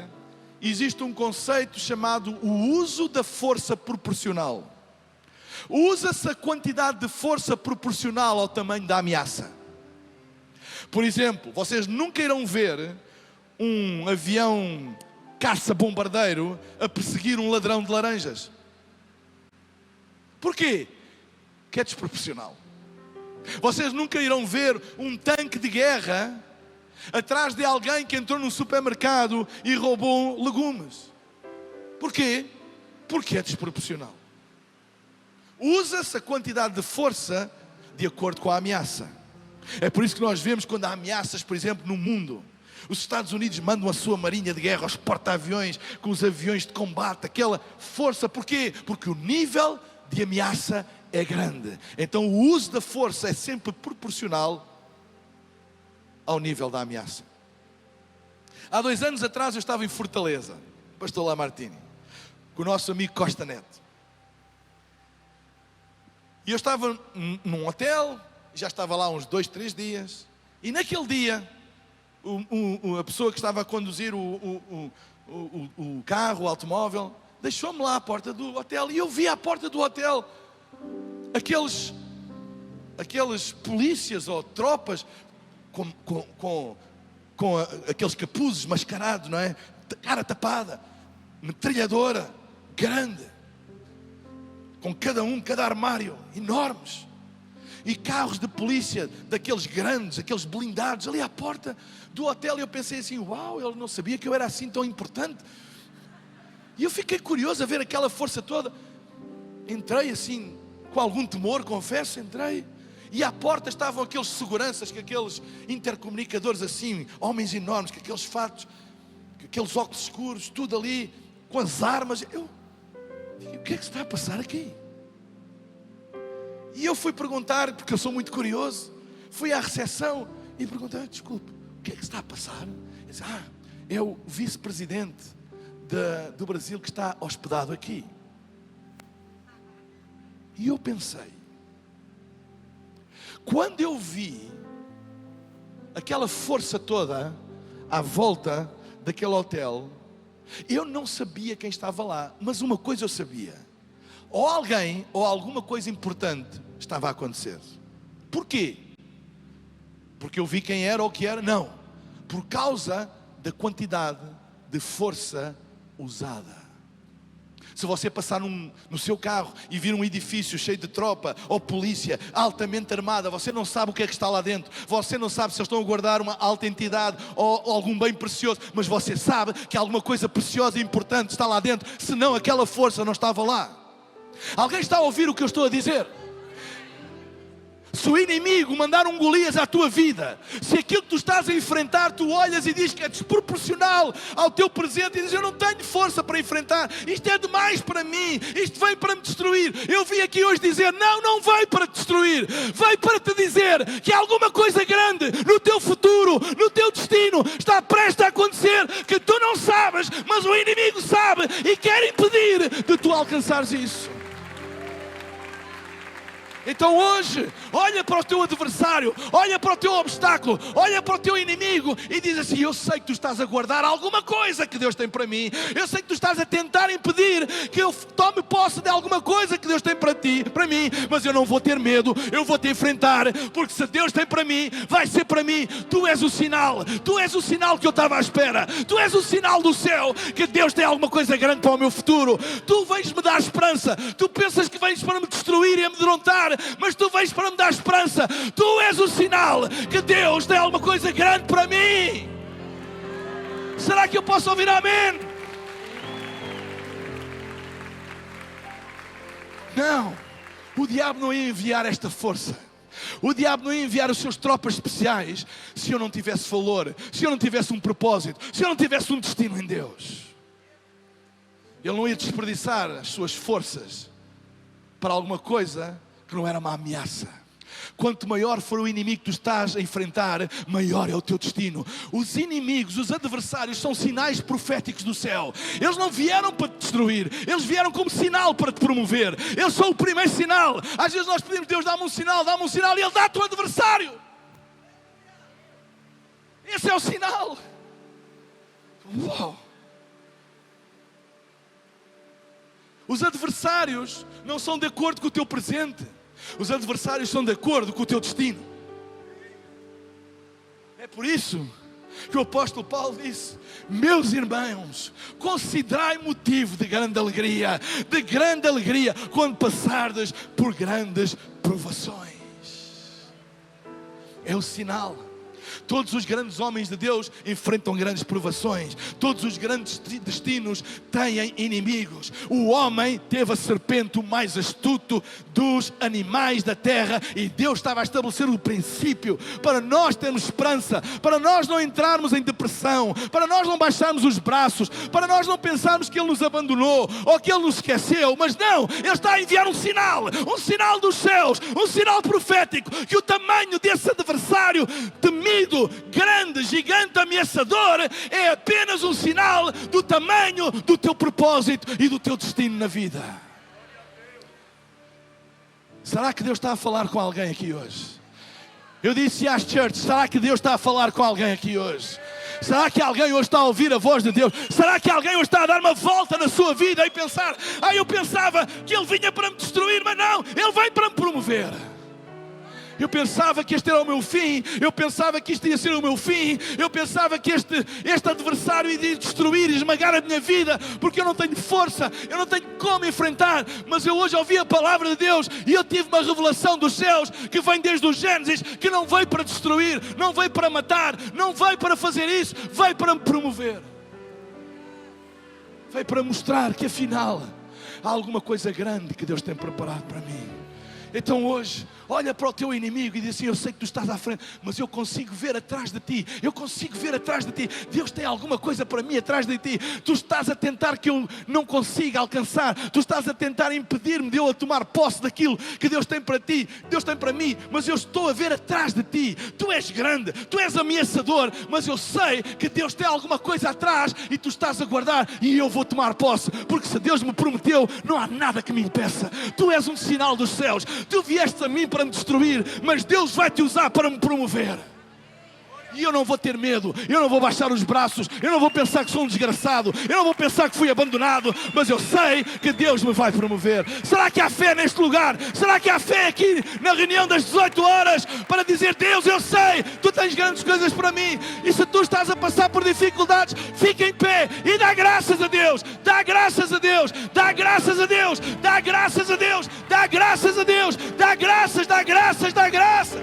existe um conceito chamado o uso da força proporcional. Usa-se a quantidade de força proporcional ao tamanho da ameaça. Por exemplo, vocês nunca irão ver um avião caça-bombardeiro a perseguir um ladrão de laranjas. Porquê? Que é desproporcional. Vocês nunca irão ver um tanque de guerra atrás de alguém que entrou num supermercado e roubou legumes. Porquê? Porque é desproporcional. Usa-se a quantidade de força de acordo com a ameaça. É por isso que nós vemos quando há ameaças, por exemplo, no mundo. Os Estados Unidos mandam a sua marinha de guerra, os porta-aviões, com os aviões de combate, aquela força. Porquê? Porque o nível de ameaça é grande. Então o uso da força é sempre proporcional ao nível da ameaça. Há 2 anos atrás eu estava em Fortaleza, pastor Lamartine, com o nosso amigo Costa Neto. E eu estava num hotel, já estava lá uns 2, 3 dias, e naquele dia, a pessoa que estava a conduzir o carro, o automóvel, deixou-me lá à porta do hotel, e eu vi à porta do hotel aqueles polícias ou tropas com aqueles capuzes mascarados, não é? Cara tapada, metralhadora, grande, com cada armário, enormes. E carros de polícia, daqueles grandes, aqueles blindados, ali à porta do hotel. E eu pensei assim, uau, ele não sabia que eu era assim tão importante. E eu fiquei curioso a ver aquela força toda. Entrei assim, com algum temor, confesso, entrei. E à porta estavam aqueles seguranças, aqueles intercomunicadores assim, homens enormes, com aqueles fatos, com aqueles óculos escuros, tudo ali, com as armas. Eu digo, o que é que se está a passar aqui? E eu fui perguntar, porque eu sou muito curioso, fui à recepção e perguntei, desculpe, o que é que se está a passar? Ele disse, é o vice-presidente do Brasil que está hospedado aqui. E eu pensei, quando eu vi aquela força toda à volta daquele hotel, eu não sabia quem estava lá, mas uma coisa eu sabia: ou alguém, ou alguma coisa importante estava a acontecer. Porquê? Porque eu vi quem era ou o que era? Não. Por causa da quantidade de força usada. Se você passar no seu carro e vir um edifício cheio de tropa ou polícia altamente armada, você não sabe o que é que está lá dentro. Você não sabe se eles estão a guardar uma alta entidade ou algum bem precioso. Mas você sabe que alguma coisa preciosa e importante está lá dentro. Senão aquela força não estava lá. Alguém está a ouvir o que eu estou a dizer? Se o inimigo mandar um Golias à tua vida, se aquilo que tu estás a enfrentar, tu olhas e dizes que é desproporcional ao teu presente e dizes, eu não tenho força para enfrentar, isto é demais para mim, isto veio para me destruir. Eu vim aqui hoje dizer, não veio para te destruir, veio para te dizer que alguma coisa grande no teu futuro, no teu destino, está prestes a acontecer, que tu não sabes, mas o inimigo sabe e quer impedir de tu alcançares isso. Então hoje, olha para o teu adversário, olha para o teu obstáculo, olha para o teu inimigo e diz assim, eu sei que tu estás a guardar alguma coisa que Deus tem para mim, eu sei que tu estás a tentar impedir que eu tome posse de alguma coisa que Deus tem para ti, para mim, mas eu não vou ter medo, eu vou te enfrentar, porque se Deus tem para mim, vai ser para mim. Tu és o sinal que eu estava à espera, tu és o sinal do céu, que Deus tem alguma coisa grande para o meu futuro. Tu vens me dar esperança, tu pensas que vens para me destruir e amedrontar, mas tu vens para me dar esperança. Tu és o sinal que Deus tem alguma coisa grande para mim. Será que eu posso ouvir amém? Não, o diabo não ia enviar esta força. O diabo não ia enviar os seus tropas especiais se eu não tivesse valor, se eu não tivesse um propósito, se eu não tivesse um destino em Deus. Ele não ia desperdiçar as suas forças para alguma coisa que não era uma ameaça. Quanto maior for o inimigo que tu estás a enfrentar, maior é o teu destino. Os inimigos, os adversários são sinais proféticos do céu. Eles não vieram para te destruir, eles vieram como sinal para te promover. Eles são o primeiro sinal. Às vezes nós pedimos, Deus, dá-me um sinal, e Ele dá-te o adversário. Esse é o sinal. Uau! Os adversários não são de acordo com o teu presente. Os adversários são de acordo com o teu destino. É por isso que o apóstolo Paulo disse, meus irmãos, considerai motivo de grande alegria, quando passardes por grandes provações. É o sinal. Todos os grandes homens de Deus enfrentam grandes provações. Todos os grandes destinos têm inimigos. O homem teve a serpente o mais astuto dos animais da terra. E Deus estava a estabelecer o princípio para nós termos esperança, para nós não entrarmos em depressão, para nós não baixarmos os braços, para nós não pensarmos que Ele nos abandonou ou que Ele nos esqueceu. Mas não, Ele está a enviar um sinal dos céus, um sinal profético, que o tamanho desse adversário temido, grande, gigante, ameaçador, é apenas um sinal do tamanho do teu propósito e do teu destino na vida. Será que Deus está a falar com alguém aqui hoje? Eu disse às church, será que Deus está a falar com alguém aqui hoje? Será que alguém hoje está a ouvir a voz de Deus? Será que alguém hoje está a dar uma volta na sua vida e pensar, eu pensava que Ele vinha para me destruir, mas não, Ele vem para me promover. Eu pensava que este era o meu fim, eu pensava que isto ia ser o meu fim, eu pensava que este adversário ia destruir e esmagar a minha vida, porque eu não tenho força, eu não tenho como enfrentar. Mas eu hoje ouvi a palavra de Deus e eu tive uma revelação dos céus que vem desde o Gênesis, que não veio para destruir, não veio para matar, não veio para fazer isso, veio para me promover. Veio para mostrar que afinal há alguma coisa grande que Deus tem preparado para mim. Então hoje, olha para o teu inimigo e diz assim, eu sei que tu estás à frente, mas eu consigo ver atrás de ti, Deus tem alguma coisa para mim atrás de ti. Tu estás a tentar que eu não consiga alcançar, tu estás a tentar impedir-me de eu a tomar posse daquilo que Deus tem para ti, Deus tem para mim, mas eu estou a ver atrás de ti. Tu és grande, tu és ameaçador, mas eu sei que Deus tem alguma coisa atrás e tu estás a guardar e eu vou tomar posse, porque se Deus me prometeu, não há nada que me impeça. Tu és um sinal dos céus. Tu vieste a mim para me destruir, mas Deus vai te usar para me promover. E eu não vou ter medo, eu não vou baixar os braços, eu não vou pensar que sou um desgraçado, eu não vou pensar que fui abandonado, mas eu sei que Deus me vai promover. Será que há fé neste lugar? Será que há fé aqui na reunião das 18 horas para dizer: Deus, eu sei, Tu tens grandes coisas para mim, e se Tu estás a passar por dificuldades, fica em pé e dá graças a Deus, dá graças a Deus, dá graças a Deus, dá graças a Deus, dá graças a Deus, dá graças, dá graças, dá graças.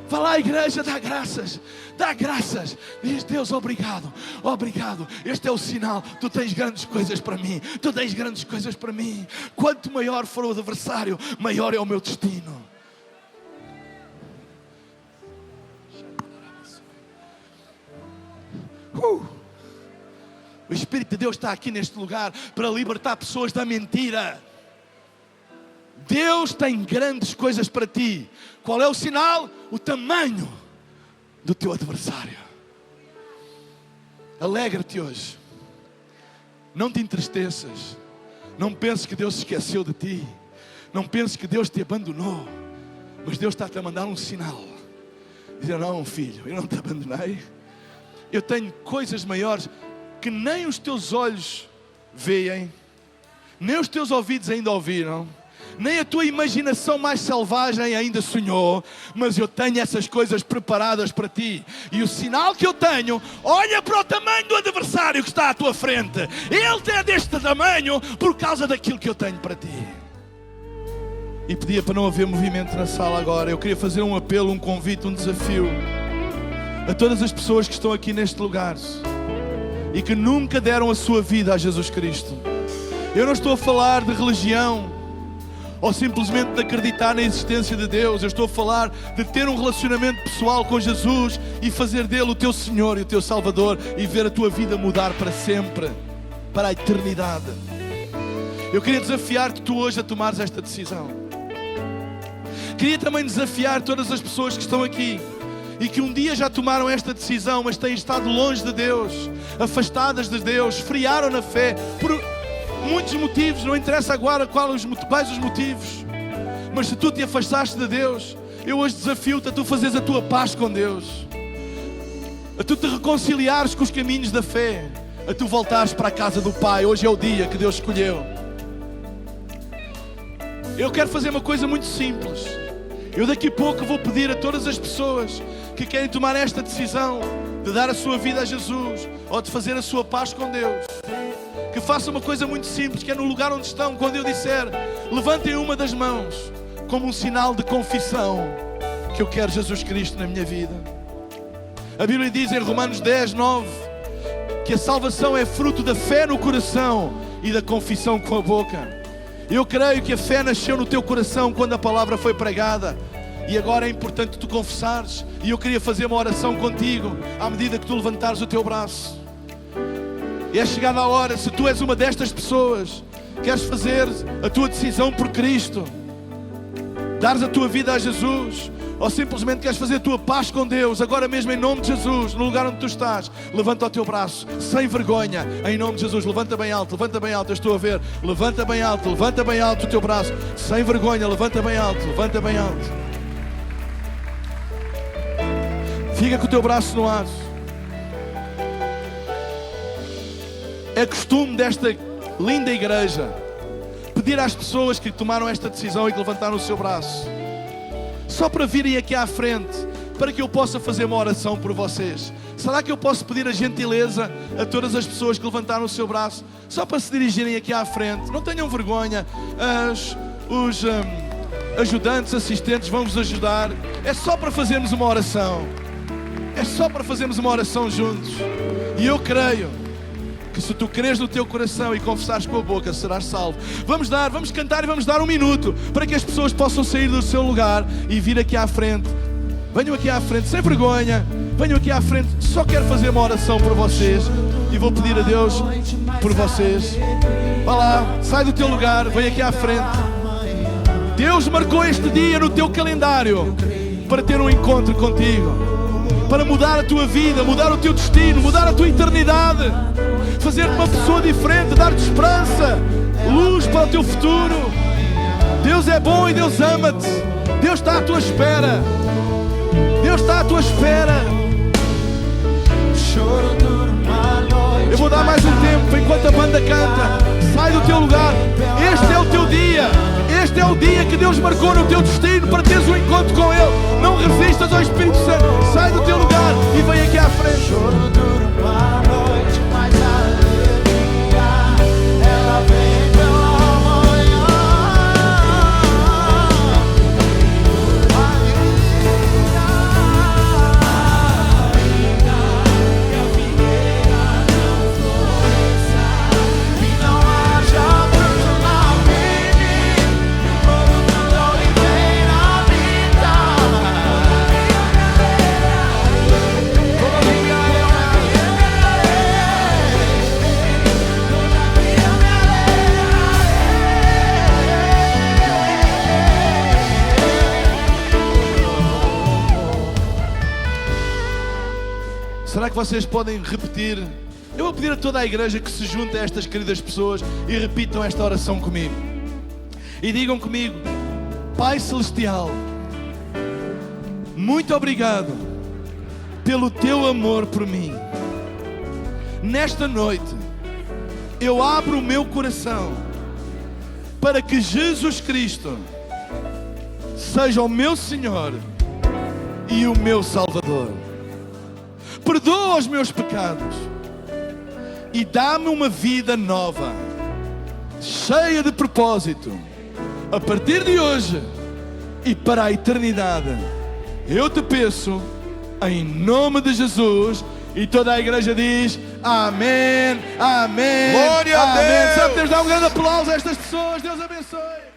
Vá lá, igreja, dá graças, dá graças. Diz: Deus, obrigado, obrigado. Este é o sinal, Tu tens grandes coisas para mim, Tu tens grandes coisas para mim. Quanto maior for o adversário, maior é o meu destino. O Espírito de Deus está aqui neste lugar para libertar pessoas da mentira. Deus tem grandes coisas para ti. Qual é o sinal? O tamanho do teu adversário. Alegra-te hoje. Não te entristeças. Não penses que Deus se esqueceu de ti. Não penses que Deus te abandonou. Mas Deus está-te a mandar um sinal. Dizer: não, filho, eu não te abandonei. Eu tenho coisas maiores que nem os teus olhos veem, nem os teus ouvidos ainda ouviram, nem a tua imaginação mais selvagem ainda sonhou, mas eu tenho essas coisas preparadas para ti. E o sinal que eu tenho: olha para o tamanho do adversário que está à tua frente. Ele é deste tamanho por causa daquilo que eu tenho para ti. E pedia para não haver movimento na sala agora. Eu queria fazer um apelo, um convite, um desafio a todas as pessoas que estão aqui neste lugar e que nunca deram a sua vida a Jesus Cristo. Eu não estou a falar de religião ou simplesmente de acreditar na existência de Deus. Eu estou a falar de ter um relacionamento pessoal com Jesus e fazer dele o teu Senhor e o teu Salvador, e ver a tua vida mudar para sempre, para a eternidade. Eu queria desafiar-te tu hoje a tomares esta decisão. Queria também desafiar todas as pessoas que estão aqui e que um dia já tomaram esta decisão, mas têm estado longe de Deus, afastadas de Deus, esfriaram na fé por muitos motivos. Não interessa agora quais os motivos, mas se tu te afastaste de Deus, eu hoje desafio-te a tu fazeres a tua paz com Deus, a tu te reconciliares com os caminhos da fé, a tu voltares para a casa do Pai. Hoje é o dia que Deus escolheu. Eu quero fazer uma coisa muito simples. Eu daqui a pouco vou pedir a todas as pessoas que querem tomar esta decisão de dar a sua vida a Jesus ou de fazer a sua paz com Deus, que façam uma coisa muito simples, que é no lugar onde estão, quando eu disser, levantem uma das mãos como um sinal de confissão que eu quero Jesus Cristo na minha vida. A Bíblia diz em Romanos 10:9 que a salvação é fruto da fé no coração e da confissão com a boca. Eu creio que a fé nasceu no teu coração quando a palavra foi pregada, e agora é importante tu confessares. E eu queria fazer uma oração contigo à medida que tu levantares o teu braço. E é chegada a hora, se tu és uma destas pessoas, queres fazer a tua decisão por Cristo, dares a tua vida a Jesus, ou simplesmente queres fazer a tua paz com Deus, agora mesmo em nome de Jesus, no lugar onde tu estás, levanta o teu braço, sem vergonha, em nome de Jesus. Levanta bem alto, eu estou a ver. Levanta bem alto o teu braço, sem vergonha, levanta bem alto. Fica com o teu braço no ar. É costume desta linda igreja pedir às pessoas que tomaram esta decisão e que levantaram o seu braço, só para virem aqui à frente, para que eu possa fazer uma oração por vocês. Será que eu posso pedir a gentileza a todas as pessoas que levantaram o seu braço, só para se dirigirem aqui à frente? Não tenham vergonha, os ajudantes, assistentes vão vos ajudar. É só para fazermos uma oração. É só para fazermos uma oração juntos. E eu creio que se tu creres no teu coração e confessares com a boca, serás salvo. Vamos cantar e vamos dar 1 minuto para que as pessoas possam sair do seu lugar e vir aqui à frente. Venham aqui à frente, sem vergonha. Venham aqui à frente. Só quero fazer uma oração por vocês e vou pedir a Deus por vocês. Vá lá, sai do teu lugar, vem aqui à frente. Deus marcou este dia no teu calendário para ter um encontro contigo, para mudar a tua vida, mudar o teu destino, mudar a tua eternidade, fazer-te uma pessoa diferente, dar-te esperança, luz para o teu futuro. Deus é bom e Deus ama-te. Deus está à tua espera. Deus está à tua espera. Eu vou dar mais um tempo enquanto a banda canta. Sai do teu lugar. Este é o teu dia. Este é o dia que Deus marcou no teu destino para teres um encontro com Ele. Não resistas ao Espírito Santo. Sai do teu lugar e vem aqui à frente. Choro dura uma noite, mas a alegria, ela vem pela manhã. Que a figueira não floresça e não haja fruto na vide, o produto da oliveira habita. Será que vocês podem repetir? Eu vou pedir a toda a igreja que se junte a estas queridas pessoas e repitam esta oração comigo. E digam comigo: Pai Celestial, muito obrigado pelo teu amor por mim. Nesta noite, eu abro o meu coração para que Jesus Cristo seja o meu Senhor e o meu Salvador. Perdoa os meus pecados e dá-me uma vida nova, cheia de propósito, a partir de hoje e para a eternidade. Eu te peço em nome de Jesus. E toda a igreja diz amém, amém, Glória a amém. Deus. Sabe, Deus, dá um grande aplauso a estas pessoas. Deus abençoe.